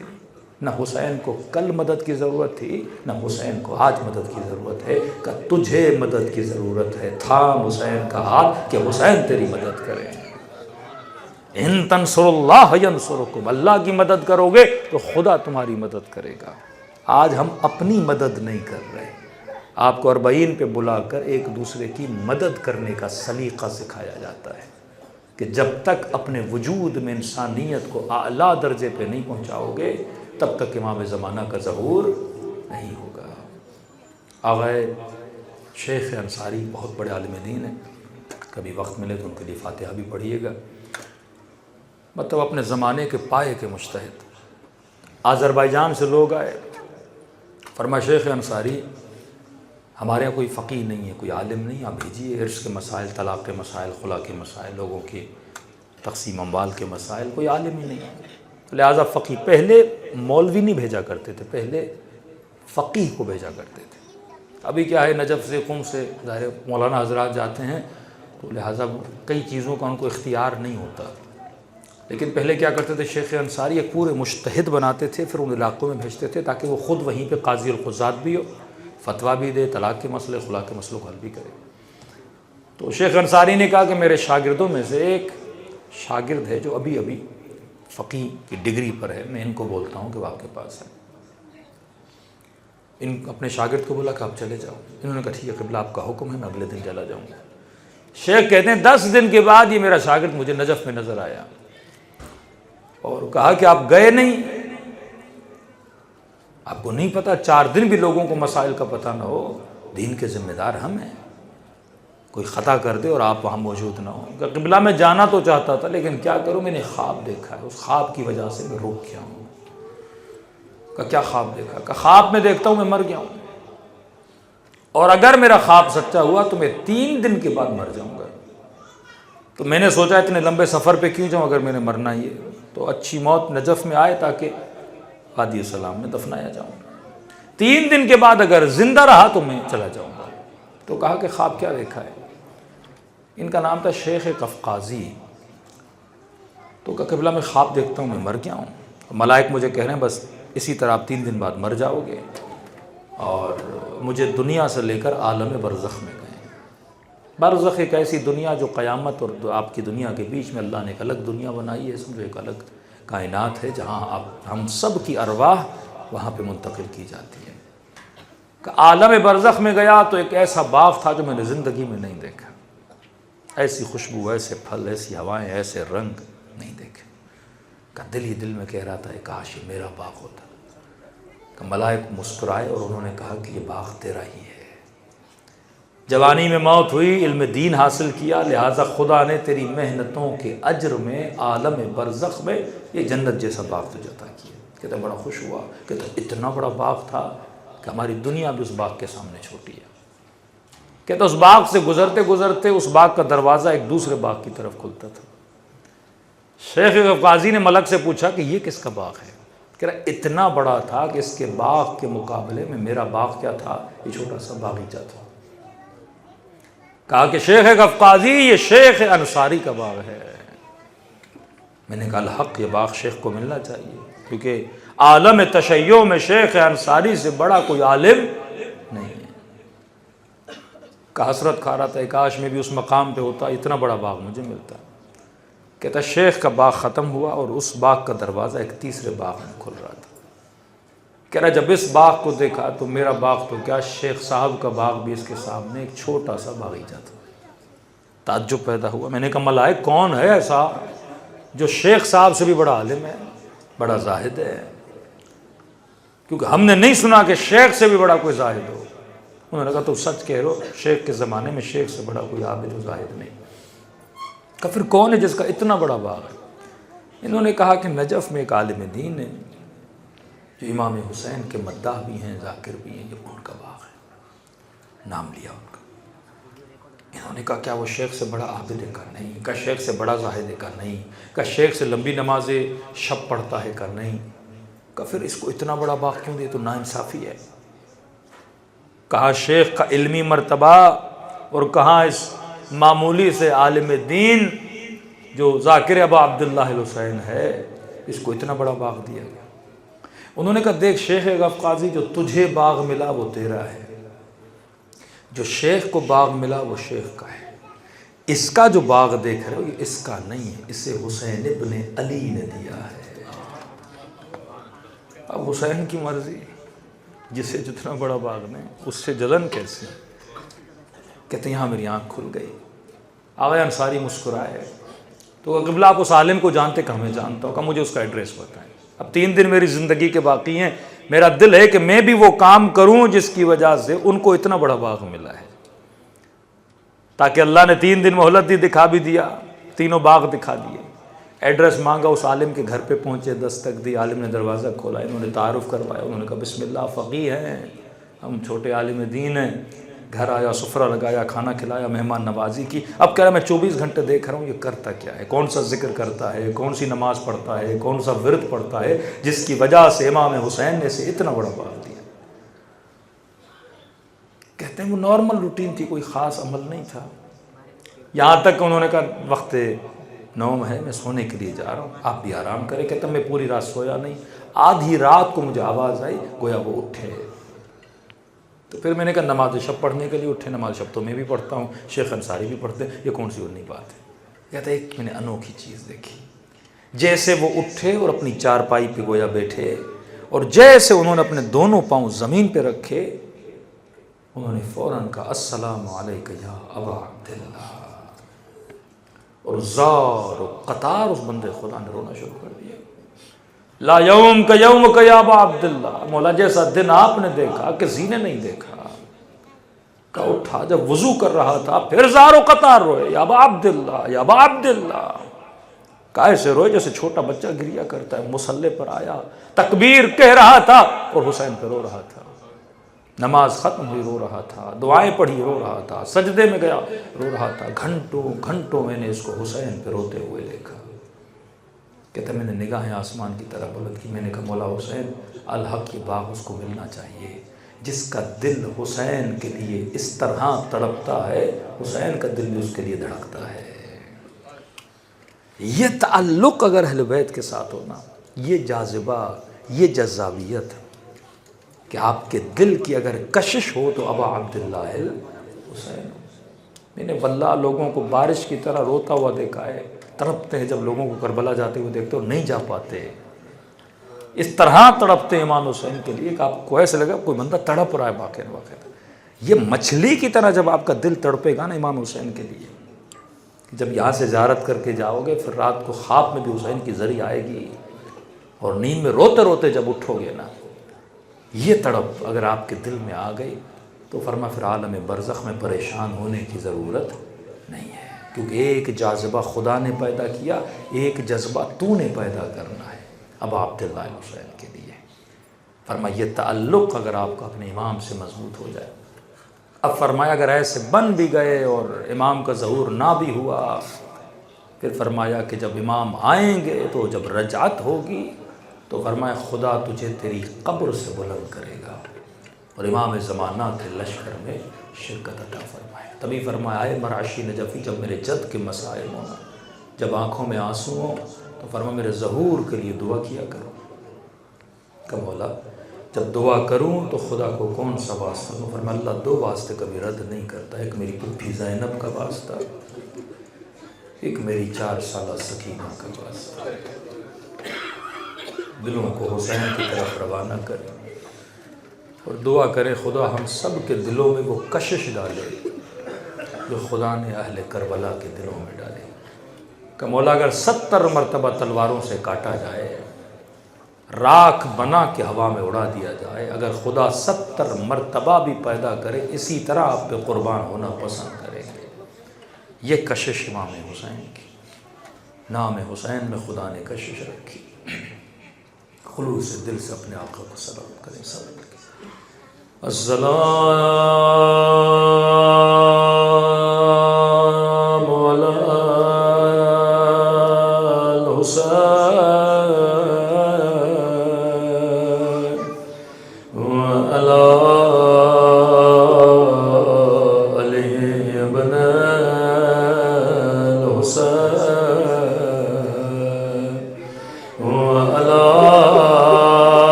نہ حسین کو کل مدد کی ضرورت تھی، نہ حسین کو آج مدد کی ضرورت ہے۔ کہ تجھے مدد کی ضرورت ہے، تھام حسین کا ہاتھ کہ حسین تیری مدد کرے۔ ان تنصر اللہ ینصرکم، اللہ کی مدد کرو گے تو خدا تمہاری مدد کرے گا۔ آج ہم اپنی مدد نہیں کر رہے، آپ کو 40 پہ بلا کر ایک دوسرے کی مدد کرنے کا سلیقہ سکھایا جاتا ہے کہ جب تک اپنے وجود میں انسانیت کو اعلیٰ درجے پہ نہیں پہنچاؤ گے تب تک امام زمانہ کا ظہور نہیں ہوگا۔ آغا شیخ انصاری بہت بڑے عالم دین ہیں، کبھی وقت ملے تو ان کے لیے فاتحہ بھی پڑھیے گا۔ مطلب اپنے زمانے کے پائے کے مجتہد، آذربائیجان سے لوگ آئے، فرمایا شیخ انصاری ہمارے یہاں کوئی فقیہ نہیں ہے، کوئی عالم نہیں، آپ بھیجیے، عرش کے مسائل، طلاق کے مسائل، خلا کے مسائل، لوگوں کی تقسیم اموال کے مسائل، کوئی عالم ہی نہیں ہے، لہٰذا فقیہ۔ پہلے مولوی نہیں بھیجا کرتے تھے، پہلے فقیہ کو بھیجا کرتے تھے۔ ابھی کیا ہے، نجف سے قم سے ظاہر مولانا حضرات جاتے ہیں تو لہٰذا کئی چیزوں کا ان کو اختیار نہیں ہوتا، لیکن پہلے کیا کرتے تھے، شیخ انصاری ایک پورے مجتہد بناتے تھے، پھر ان علاقوں میں بھیجتے تھے تاکہ وہ خود وہیں پہ قاضی القضات بھی ہو، فتویٰ بھی دے، طلاق کے مسئلے، خلا کے مسئلوں کو حل بھی کرے۔ تو شیخ انصاری نے کہا کہ میرے شاگردوں میں سے ایک شاگرد ہے جو ابھی ابھی فقیہ کی ڈگری پر ہے، میں ان کو بولتا ہوں کہ وہ آپ کے پاس ہے۔ ان اپنے شاگرد کو بولا کہ آپ چلے جاؤ۔ انہوں نے کہا ٹھیک ہے قبلہ آپ کا حکم ہے، میں اگلے دن چلا جاؤں گا۔ شیخ کہتے ہیں 10 دن کے بعد یہ میرا شاگرد مجھے نجف میں نظر آیا اور کہا کہ آپ گئے نہیں، آپ کو نہیں پتا 4 دن بھی لوگوں کو مسائل کا پتہ نہ ہو، دین کے ذمہ دار ہم ہیں، کوئی خطا کر دے اور آپ وہاں موجود نہ ہوں۔ کہ قبلہ میں جانا تو چاہتا تھا لیکن کیا کروں، میں نے خواب دیکھا ہے، اس خواب کی وجہ سے میں رک گیا ہوں۔ کہ کیا خواب دیکھا؟ کہ خواب میں دیکھتا ہوں میں مر گیا ہوں، اور اگر میرا خواب سچا ہوا تو میں 3 دن کے بعد مر جاؤں گا۔ تو میں نے سوچا اتنے لمبے سفر پہ کیوں جاؤں، اگر میں نے مرنا ہی ہے تو اچھی موت نجف میں آئے تاکہ وادی السلام میں دفنایا جاؤں۔ 3 دن کے بعد اگر زندہ رہا تو میں چلا جاؤں گا۔ تو کہا کہ خواب کیا دیکھا ہے؟ ان کا نام تھا شیخ قفقازی۔ تو کہا قبلہ میں خواب دیکھتا ہوں میں مر گیا ہوں، ملائک مجھے کہہ رہے ہیں بس اسی طرح آپ 3 دن بعد مر جاؤ گے، اور مجھے دنیا سے لے کر عالم برزخ میں گئے۔ برزخ ایک ایسی دنیا جو قیامت اور آپ کی دنیا کے بیچ میں اللہ نے ایک الگ دنیا بنائی ہے، سمجھو ایک الگ کائنات ہے جہاں ہم سب کی ارواح وہاں پہ منتقل کی جاتی ہے۔ کہ عالم برزخ میں گیا تو ایک ایسا باغ تھا جو میں نے زندگی میں نہیں دیکھا، ایسی خوشبو، ایسے پھل، ایسی ہوائیں، ایسے رنگ نہیں دیکھے۔ کہ دل ہی دل میں کہہ رہا تھا کاش یہ میرا باغ ہوتا۔ کہ ملائک مسکرائے اور انہوں نے کہا کہ یہ باغ تیرا ہی ہے، جوانی میں موت ہوئی، علم دین حاصل کیا، لہٰذا خدا نے تیری محنتوں کے اجر میں عالم برزخ میں یہ جنت جیسا باغ تجھے عطا کیا۔ کہتا بڑا خوش ہوا، کہتا اتنا بڑا باغ تھا کہ ہماری دنیا بھی اس باغ کے سامنے چھوٹی ہے۔ کہتا اس باغ سے گزرتے گزرتے اس باغ کا دروازہ ایک دوسرے باغ کی طرف کھلتا تھا۔ شیخ قفقازی نے ملک سے پوچھا کہ یہ کس کا باغ ہے؟ کہہ رہا اتنا بڑا تھا کہ اس کے باغ کے مقابلے میں میرا باغ کیا تھا، یہ چھوٹا سا باغیچہ تھا۔ کہا کہ شیخ قفقازی یہ شیخ انصاری کا باغ ہے۔ میں نے کہا الحق یہ باغ شیخ کو ملنا چاہیے، کیونکہ عالم تشیع میں شیخ انصاری سے بڑا کوئی عالم نہیں ہے۔ کہ حسرت کھا رہا تھا کاش میں بھی اس مقام پہ ہوتا، اتنا بڑا باغ مجھے ملتا۔ کہتا شیخ کا باغ ختم ہوا اور اس باغ کا دروازہ ایک تیسرے باغ میں کھل رہا تھا۔ کہہ رہا جب اس باغ کو دیکھا تو میرا باغ تو کیا، شیخ صاحب کا باغ بھی اس کے سامنے ایک چھوٹا سا باغیچہ تھا۔ تعجب پیدا ہوا، میں نے کہا ملائک کون ہے ایسا جو شیخ صاحب سے بھی بڑا عالم ہے، بڑا زاہد ہے؟ کیونکہ ہم نے نہیں سنا کہ شیخ سے بھی بڑا کوئی زاہد ہو۔ انہوں نے کہا تو سچ کہہ رہو، شیخ کے زمانے میں شیخ سے بڑا کوئی عابد و زاہد نہیں۔ کہ پھر کون ہے جس کا اتنا بڑا باغ ہے؟ انہوں نے کہا کہ نجف میں ایک عالم دین ہے جو امام حسین کے مداح بھی ہیں، ذاکر بھی ہیں، یہ ان کا باغ ہے۔ نام لیا ان کا۔ انہوں نے کہا کیا وہ شیخ سے بڑا عابد ہے؟ کہا نہیں۔ کہا شیخ سے بڑا زاہد ہے؟ کہا نہیں۔ کہا شیخ سے لمبی نمازیں شب پڑھتا ہے؟ کہا نہیں۔ کہا پھر اس کو اتنا بڑا باغ کیوں دے؟ تو ناانصافی ہے۔ کہا شیخ کا علمی مرتبہ اور کہاں اس معمولی سے عالم دین جو ذاکر ابا عبداللہ الحسین ہے، اس کو اتنا بڑا باغ دیا گیا۔ انہوں نے کہا دیکھ شیخ غف قاضی، جو تجھے باغ ملا وہ تیرا ہے، جو شیخ کو باغ ملا وہ شیخ کا ہے، اس کا جو باغ دیکھ رہے ہو یہ اس کا نہیں ہے، اسے حسین ابن علی نے دیا ہے۔ اب حسین کی مرضی، جسے جتنا بڑا باغ نے اس سے جلن کیسے؟ کہتے ہیں یہاں میری آنکھ کھل گئی۔ آغا انصاری مسکرائے تو قبلہ آپ اس عالم کو جانتے؟ کہ میں جانتا ہوں۔ کہ مجھے اس کا ایڈریس بتائیں، اب 3 دن میری زندگی کے باقی ہیں، میرا دل ہے کہ میں بھی وہ کام کروں جس کی وجہ سے ان کو اتنا بڑا باغ ملا ہے۔ تاکہ اللہ نے 3 دن مہلت دی، دکھا بھی دیا، تینوں باغ دکھا دیے۔ ایڈریس مانگا، اس عالم کے گھر پہ پہنچے، دستک دی، عالم نے دروازہ کھولا، انہوں نے تعارف کروایا، انہوں نے کہا بسم اللہ، فقیہ ہیں ہم، چھوٹے عالم دین ہیں۔ گھر آیا، سفرہ لگایا، کھانا کھلایا، مہمان نوازی کی۔ اب کہہ رہا میں 24 گھنٹے دیکھ رہا ہوں یہ کرتا کیا ہے، کون سا ذکر کرتا ہے، کون سی نماز پڑھتا ہے، کون سا ورد پڑھتا ہے، جس کی وجہ سے امام حسین نے اسے اتنا بڑا باغ دیا۔ کہتے ہیں وہ نارمل روٹین تھی، کوئی خاص عمل نہیں تھا۔ یہاں تک انہوں نے کہا وقت نوم ہے، میں سونے کے لیے جا رہا ہوں، آپ بھی آرام کریں۔ کہتا میں پوری رات سویا نہیں، آدھی رات کو مجھے آواز آئی گویا وہ اٹھے۔ تو پھر میں نے کہا نماز شب پڑھنے کے لیے اٹھے؟ نماز شب تو میں بھی پڑھتا ہوں، شیخ انصاری بھی پڑھتے ہیں، یہ کون سی انی بات ہے؟ کہتا ہے ایک میں نے انوکھی چیز دیکھی، جیسے وہ اٹھے اور اپنی چارپائی پہ گویا بیٹھے، اور جیسے انہوں نے اپنے دونوں پاؤں زمین پہ رکھے، انہوں نے فوراً کہا السلام علیک یا ابا عبداللہ، اور زار و قطار اس بندے خدا نے رونا شروع کر دیا۔ لا یوم کا یوم کا یا ابا عبداللہ، مولا جیسا دن آپ نے دیکھا کسی نے نہیں دیکھا۔ کہ اٹھا، جب وضو کر رہا تھا پھر زار و قطار روئے، یا ابا عبداللہ یا ابا عبداللہ، کیسے روئے جیسے چھوٹا بچہ گریا کرتا ہے۔ مصلی پر آیا، تکبیر کہہ رہا تھا اور حسین پہ رو رہا تھا۔ نماز ختم ہوئی رو رہا تھا، دعائیں پڑھی رو رہا تھا، سجدے میں گیا رو رہا تھا۔ گھنٹوں گھنٹوں میں نے اس کو حسین پہ روتے ہوئے دیکھا۔ کہتا میں نے نگاہیں آسمان کی طرف بلند کی، میں نے کہا مولا حسین الحق کی باغ اس کو ملنا چاہیے، جس کا دل حسین کے لیے اس طرح تڑپتا ہے، حسین کا دل بھی اس کے لیے دھڑکتا ہے۔ یہ تعلق اگر اہل بیت کے ساتھ ہونا، یہ جاذبہ، یہ جذابیت، کہ آپ کے دل کی اگر کشش ہو تو ابا عبداللہ حسین۔ میں نے واللہ لوگوں کو بارش کی طرح روتا ہوا دیکھا ہے، تڑپتے ہیں جب لوگوں کو کربلا جاتے ہوئے دیکھتے اور نہیں جا پاتے، اس طرح تڑپتے امام حسین کے لیے کہ آپ کو ایسے لگا کوئی بندہ تڑپ رہا ہے باقاعدہ۔ یہ مچھلی کی طرح جب آپ کا دل تڑپے گا نا امام حسین کے لیے، جب یہاں سے زیارت کر کے جاؤ گے پھر رات کو خواب میں بھی حسین کی زری آئے گی، اور نیند میں روتے روتے جب اٹھو گے نا، یہ تڑپ اگر آپ کے دل میں آ گئی تو فرما پھر عالم برزخ میں پریشان ہونے کی ضرورت نہیں ہے، کیونکہ ایک جاذبہ خدا نے پیدا کیا، ایک جذبہ تو نے پیدا کرنا ہے ابا عبداللہ حسین کے لیے۔ فرما یہ تعلق اگر آپ کا اپنے امام سے مضبوط ہو جائے۔ اب فرمایا اگر ایسے بن بھی گئے اور امام کا ظہور نہ بھی ہوا، پھر فرمایا کہ جب امام آئیں گے تو جب رجعت ہوگی تو فرمایا خدا تجھے تیری قبر سے بلند کرے گا اور امام زمانہ کے لشکر میں شرکت عطا فرمائے۔ تبھی فرمایا اے مرعشی نجفی، جب میرے جد کے مسائل ہونا، جب آنکھوں میں آنسو ہوں تو فرمایا میرے ظہور کے لیے دعا کیا کرو۔ کہ مولا جب دعا کروں تو خدا کو کون سا واسطہ دوں؟ فرمایا اللہ 2 واسطے کبھی رد نہیں کرتا، ایک میری پھپھی زینب کا واسطہ، ایک میری 4 سالہ سکینہ کا واسطہ۔ دلوں کو حسین کی طرف روانہ کریں۔ اور دعا کرے خدا ہم سب کے دلوں میں وہ کشش ڈالے جو خدا نے اہل کربلا کے دلوں میں ڈالی کہ مولا اگر 70 مرتبہ تلواروں سے کاٹا جائے، راکھ بنا کے ہوا میں اڑا دیا جائے، اگر خدا 70 مرتبہ بھی پیدا کرے اسی طرح آپ پہ قربان ہونا پسند کریں گے۔ یہ کشش امام حسین کی، نام حسین میں خدا نے کشش رکھی۔ خلوص دل سے اپنے آقا کو سلام کریں، سلام کریں۔ السلام علی الحسین وعلی علی ابن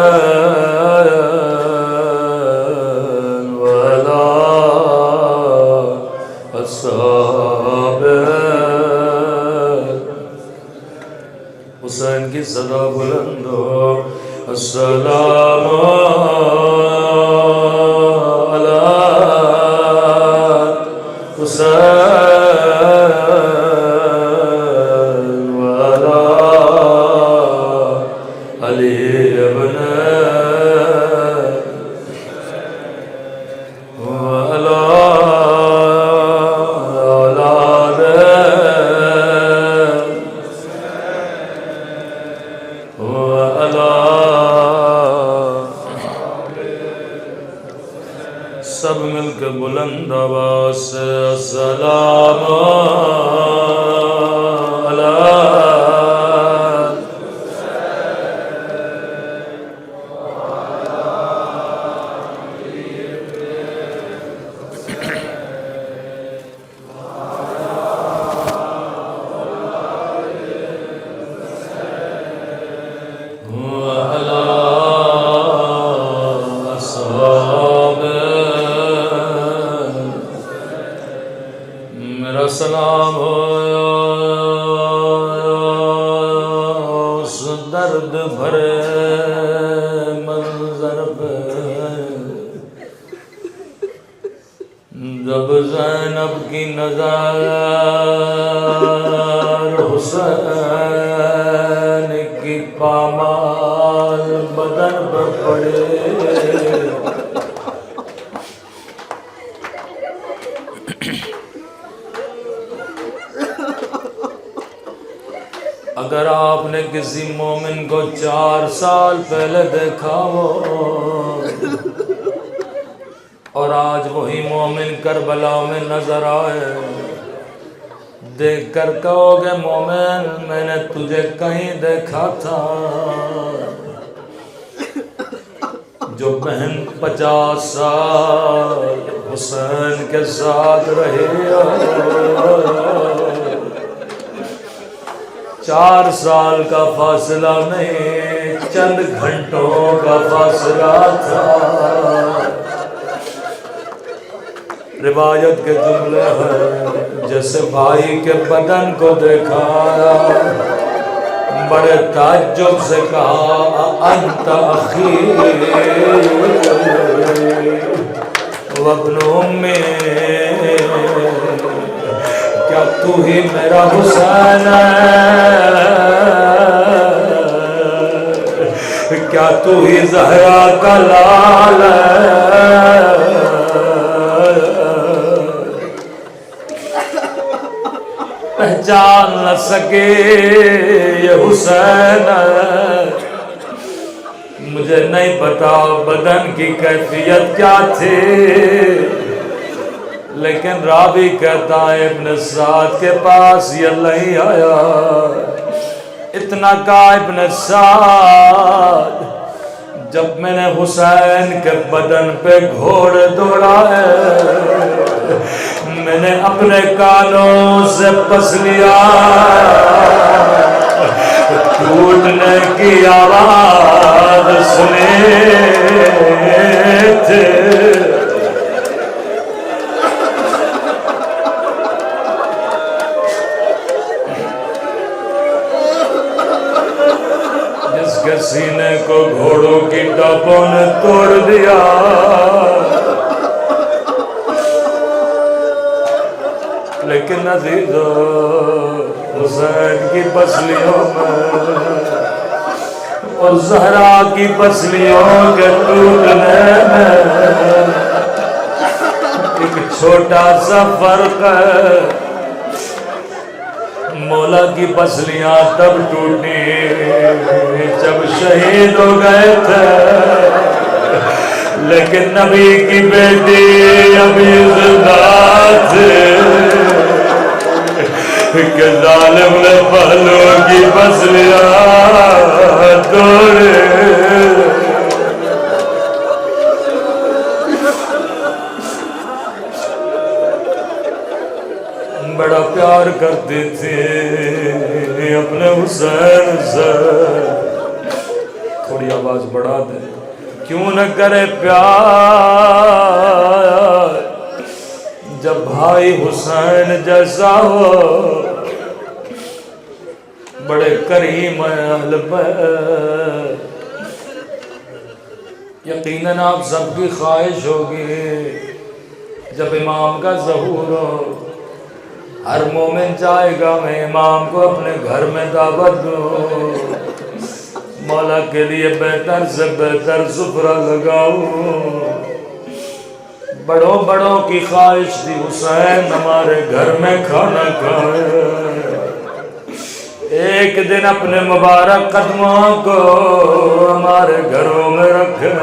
الحسین وعلی حسین کی صدا بلند ہو۔ السلام علی حسین وعلی علی ابن سب مل کے بلند آواز سے السلام علی سلام ہو اس درد بھرے منظر پہ جب زینب کی نظر حسین کی پامال بدن پر پڑے۔ اگر آپ نے کسی مومن کو 4 سال پہلے دیکھا ہو اور آج وہی مومن کربلا میں نظر آئے، دیکھ کر کہو گے مومن میں نے تجھے کہیں دیکھا تھا۔ جو بہن 50 سال حسین کے ساتھ رہی ہو، 4 سال کا فاصلہ نہیں، چند گھنٹوں کا فاصلہ تھا۔ روایت کے جملے ہیں جیسے بھائی کے بدن کو دیکھا، بڑے تعجب سے کہا انت اخی وابن امی، کیا تو ہی میرا حسین ہے، کیا تو ہی زہرا کا لال ہے۔ پہچان نہ سکے یہ حسین ہے، مجھے نہیں پتا بدن کی کیفیت کیا تھی، لیکن راوی کہتا ہے ابن سعد کے پاس یہ نہیں آیا، اتنا کہا ابن سعد جب میں نے حسین کے بدن پہ گھوڑے دوڑائے، میں نے اپنے کانوں سے پس لیا ٹوٹنے کی آواز سنے تھے۔ ٹاپوں نے توڑ دیا، لیکن عزیزو حسین کی پسلیوں میں اور زہرا کی پسلیوں کے ٹوٹنے میں ایک چھوٹا سا فرق ہے۔ مولا کی پسلیاں تب ٹوٹی جب شہید ہو گئے تھے، لیکن نبی کی بیٹی ابھی زندہ تھے کہ ظالم نے پہلوں کی پسلیاں توڑے۔ بڑا پیار کرتے تھے اپنے حسین سے، تھوڑی آواز بڑھا دے، کیوں نہ کرے پیار جب بھائی حسین جیسا ہو۔ بڑے کریم اہل بیت، یقیناً آپ سب کی خواہش ہوگی جب امام کا ظہور ہو، ہر مومن چاہے گا میں امام کو اپنے گھر میں دعوت دوں، مولا کے لیے بہتر سے بہتر سفرہ لگاؤں۔ بڑوں بڑوں کی خواہش تھی حسین ہمارے گھر میں کھانا کھائے، ایک دن اپنے مبارک قدموں کو ہمارے گھروں میں رکھے۔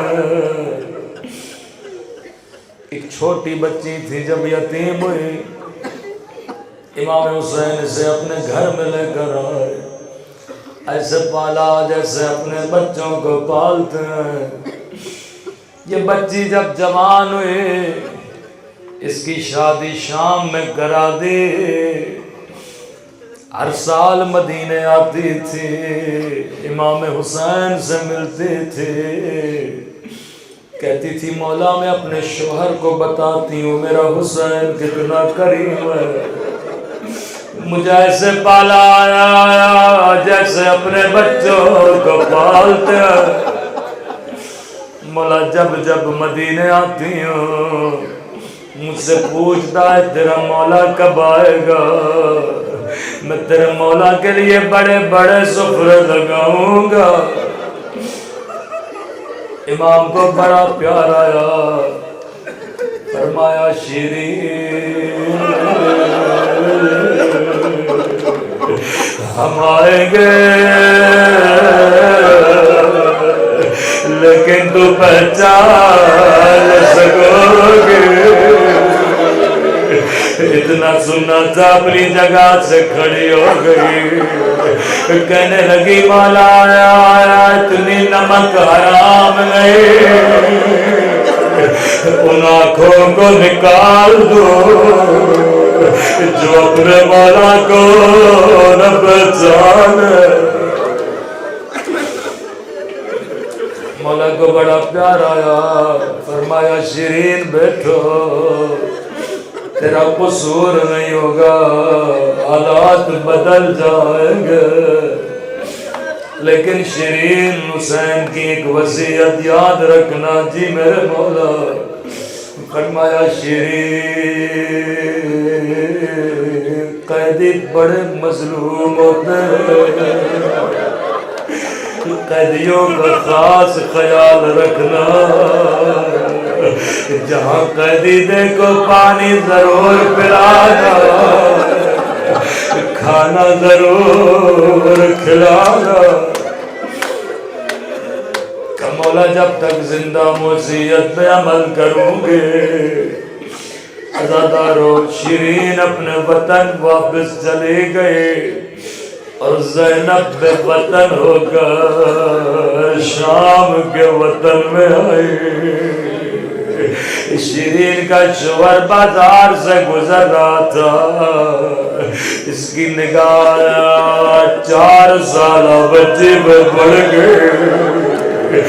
ایک چھوٹی بچی تھی جب یتیم ہوئی، امام حسین اسے اپنے گھر میں لے کر آئے، ایسے پالا جیسے اپنے بچوں کو پالتے ہیں۔ یہ بچی جب جوان ہوئی، اس کی شادی شام میں کرا دی، ہر سال مدینے آتی تھی، امام حسین سے ملتی تھی، کہتی تھی مولا میں اپنے شوہر کو بتاتی ہوں میرا حسین کتنا کریم ہے، مجھے ایسے پالا آیا جیسے اپنے بچوں کو پالتے ہیں۔ مولا جب جب مدینے آتی ہوں مجھ سے پوچھتا ہے تیرا مولا کب آئے گا، میں تیرے مولا کے لیے بڑے بڑے سفرے لگاؤں گا۔ امام کو بڑا پیار آیا، فرمایا شیرین ہم آئیں گے لیکن تو پہچان سکو گے۔ اتنا سننا تھا اپنی جگہ سے کھڑی ہو گئی، کہنے لگی مولا آیا اتنی نمک حرام نہیں، ان آنکھوں کو نکال دو جو اپنے مولا کو نہ پہچانے۔ مولا کو بڑا پیار آیا، فرمایا شیرین بیٹھو، تیرا قصور نہیں ہوگا، حالات بدل جائیں گے، لیکن شیرین حسین کی ایک وصیت یاد رکھنا۔ جی میرے مولا، فرمایا شیرین قیدی بڑے مظلوم ہوتے ہیں، قیدیوں کا خاص خیال رکھنا، جہاں قیدی دیکھو پانی ضرور پلانا، کھانا ضرور کھلانا۔ کہ مولا جب تک زندہ وصیت پہ عمل کروں گے، عزادارو شیرین اپنے وطن واپس چلے گئے اور زینب بے وطن ہو کر شام کے وطن میں آئی۔ شیرین کا شوہر بازار سے گزر رہا تھا، اس کی نگاہ 4 سالہ بچے پہ پڑ گئے،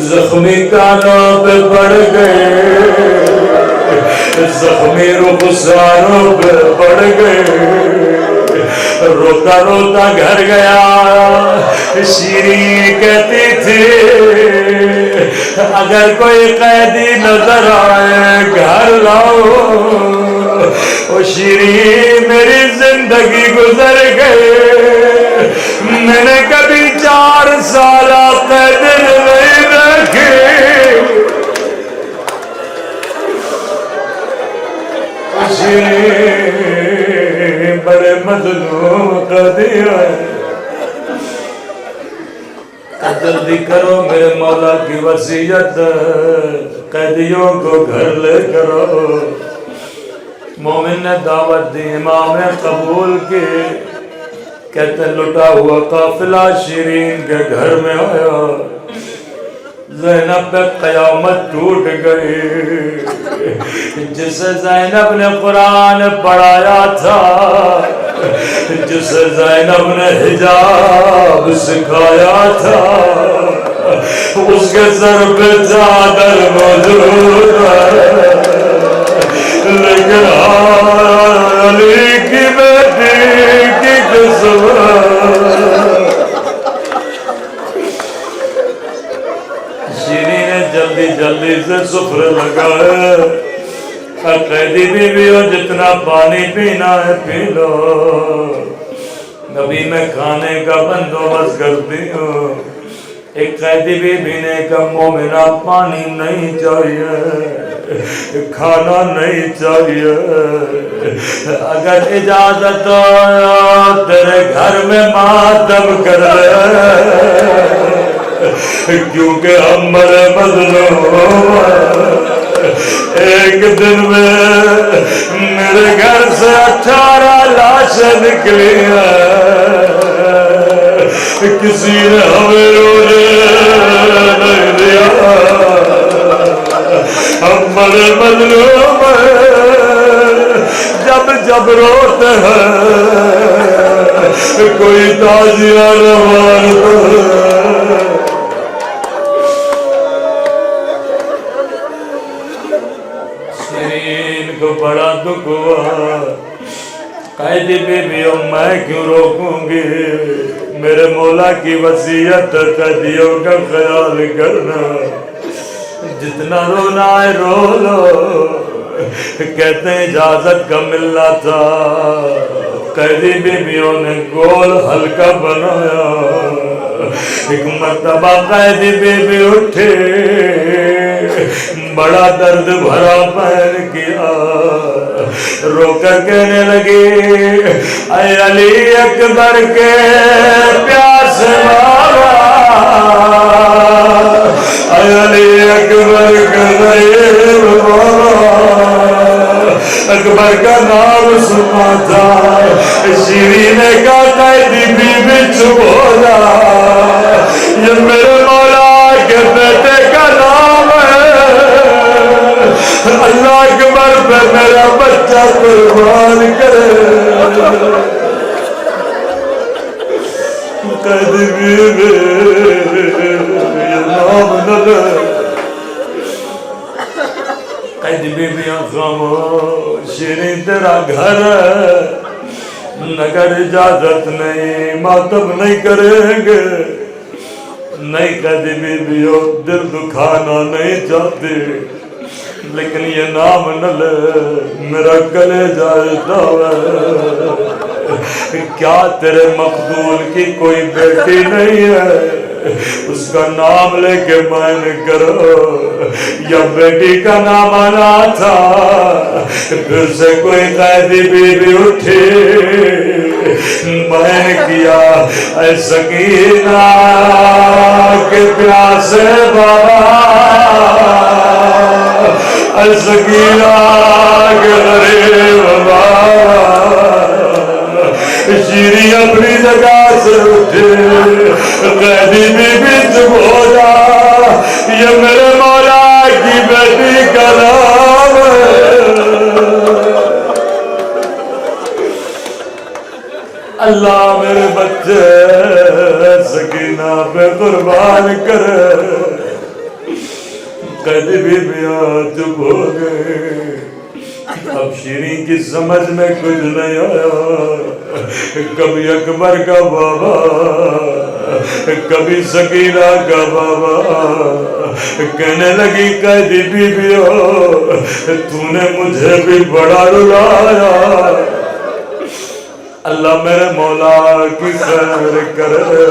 زخمی کانوں پہ پڑ گئے، زخمی رخساروں پہ پڑ گئے، روتا روتا گھر گیا، شیریں کہتی تھی اگر کوئی قیدی نظر آئے گھر لاؤ. او شیریں میری زندگی گزر گئے, میں نے کبھی 4 سال قید نہیں رکھے. بڑے مظلوم قیدی آئے, جلدی کرو میرے مولا کی وصیت, قیدیوں کو گھر لے کرو. مومن نے دعوت دی, امام نے قبول کی. کہتے لٹا ہوا قافلہ شیرین کے گھر میں آیا. زینب پہ قیامت ٹوٹ گئی. جسے زینب نے قرآن پڑھایا تھا, جسے زینب نے حجاب سکھایا تھا, اس کے سر پہ چادر موجود ہے, لیکن علی کی بیٹی کی قسمت. شیریں نے جلدی جلدی سے سفرے لگائے. قیدی بیوی ہو, جتنا پانی پینا ہے پی لو. نبی میں کھانے کا بندوبست کرتی ہوں. ایک قیدی بیوی نے کہا مومنہ پانی نہیں چاہیے, کھانا نہیں چاہیے, اگر اجازت ہو تیرے گھر میں ماتم کر لے, کیونکہ ہم بڑے مظلوم. ایک دن میں میرے گھر سے 18 لاشیں نکلی ہیں, کسی نے ہمیں رونے نہیں دیا. ہم بڑے مظلوم ہیں, جب جب روتے ہیں کوئی تازیہ روان ہے. شیرین کو بڑا دکھ ہوا. قیدی بیویوں میں کیوں روکوں گی, میرے مولا کی وصیت قیدیوں کا خیال کرنا, جتنا رونا ہے رو لو. کہتے ہیں اجازت کا ملنا تھا, قیدی بیویوں نے گول حلقہ بنایا. ایک مرتبہ قیدی بیوی اٹھے, بڑا درد بھرا پہن کیا, رو کر کہنے لگی اے علی اکبر کے پیاسے بابا, اے علی اکبر کے غریب بابا. اکبر کا نام سنا تھا. شیریں نے کہا قیدی بیوی چپ ہو جا, یہ میرے مولا کے بیٹے کا نام ہے, اللہ اکبر پہ میرا بچہ قربان کرے. قیدی بیوی یہ نام نہ لے. قیدی بیویاں خاموش. شیریں تیرا گھر ہے, مگر اجازت نہیں, ماتم نہیں کریں گے. نہیں قیدی بیویوں دل دکھانا نہیں چاہتے, لیکن یہ نام نہ لے, میرا کلیجہ جلتا ہے. کیا تیرے مقبول کی کوئی بیٹی نہیں ہے, اس کا نام لے کے مائن کرو. یا بیٹی کا نام آنا تھا, پھر سے کوئی قیدی بیوی اٹھی, مائن کیا اے سکینہ کے پیاسے بابا, اے سکینہ کے غریب بابا. شیریں اپنی جگہ سے اٹھے, قیدی بیوی چپ ہو جا, یہ میرے مولا کی بیٹی کا نام ہے. اللہ میرے بچے سکینہ پہ قربان کرے. قیدی بیویاں چپ ہو گئے. اب شیریں کی سمجھ میں کچھ نہیں آیا. کبھی اکبر کا بابا, کبھی سکینہ کا بابا کہنے لگی قیدی بی ہو تو نے مجھے بھی بڑا رلایا، اللہ میرے مولا کی خیر کرے،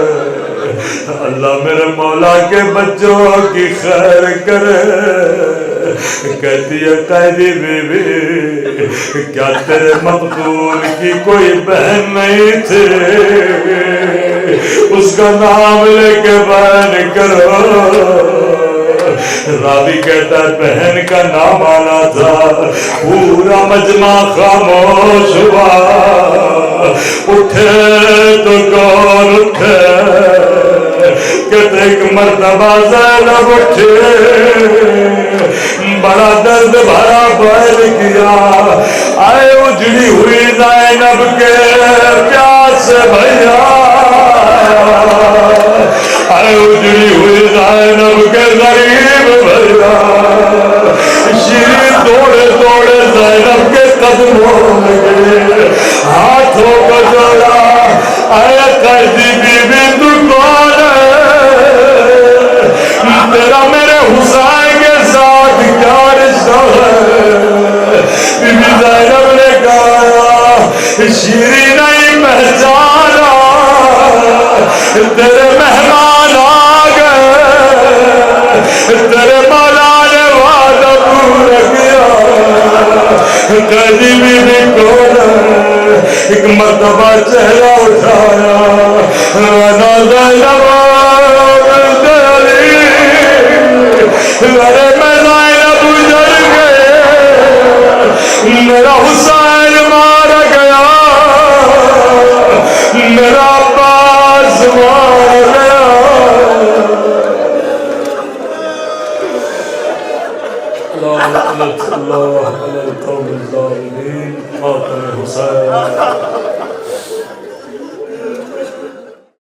اللہ میرے مولا کے بچوں کی خیر کرے۔ کہتی ہے قیدی بی بی کیا تیرے مقتول کی کوئی بہن نہیں تھی؟ اس کا نام لے کے بیان کرو۔ راوی کہتا ہے بہن کا نام آنا تھا، پورا مجمع خاموش ہوا، اٹھے تو کون اٹھے، کہتے ایک مرتبہ زینب اٹھے، بڑا درد بھرا بیان کیا، آئے اجڑی ہوئی زینب کے پیاس بھیا، آئے اجڑی ہوئی زینب کے غریب بھیا، شیریں دوڑے دوڑے زینب کے قدموں میں گئے، ہاتھوں کو جوڑا، اے قیدی بی بی تو کون ہے؟ تیرا میرے حسین کے ساتھ کیا رشتہ ہے؟ بی بی زینب نے کہا شیریں نہیں پہچانا، تیرے مہمان آ گئے، تیرے مولا نے وعدہ پورا کیا۔ قیدی بی بی کون ہے؟ ایک مرتبہ چہرہ اٹھایا، رانا زینب ارے میں زینب اجڑ گئے، میرا حسین مارا گیا، میرا عباس مارا گیا۔ اللہ علی القوم الظالمین، ماتم حسین۔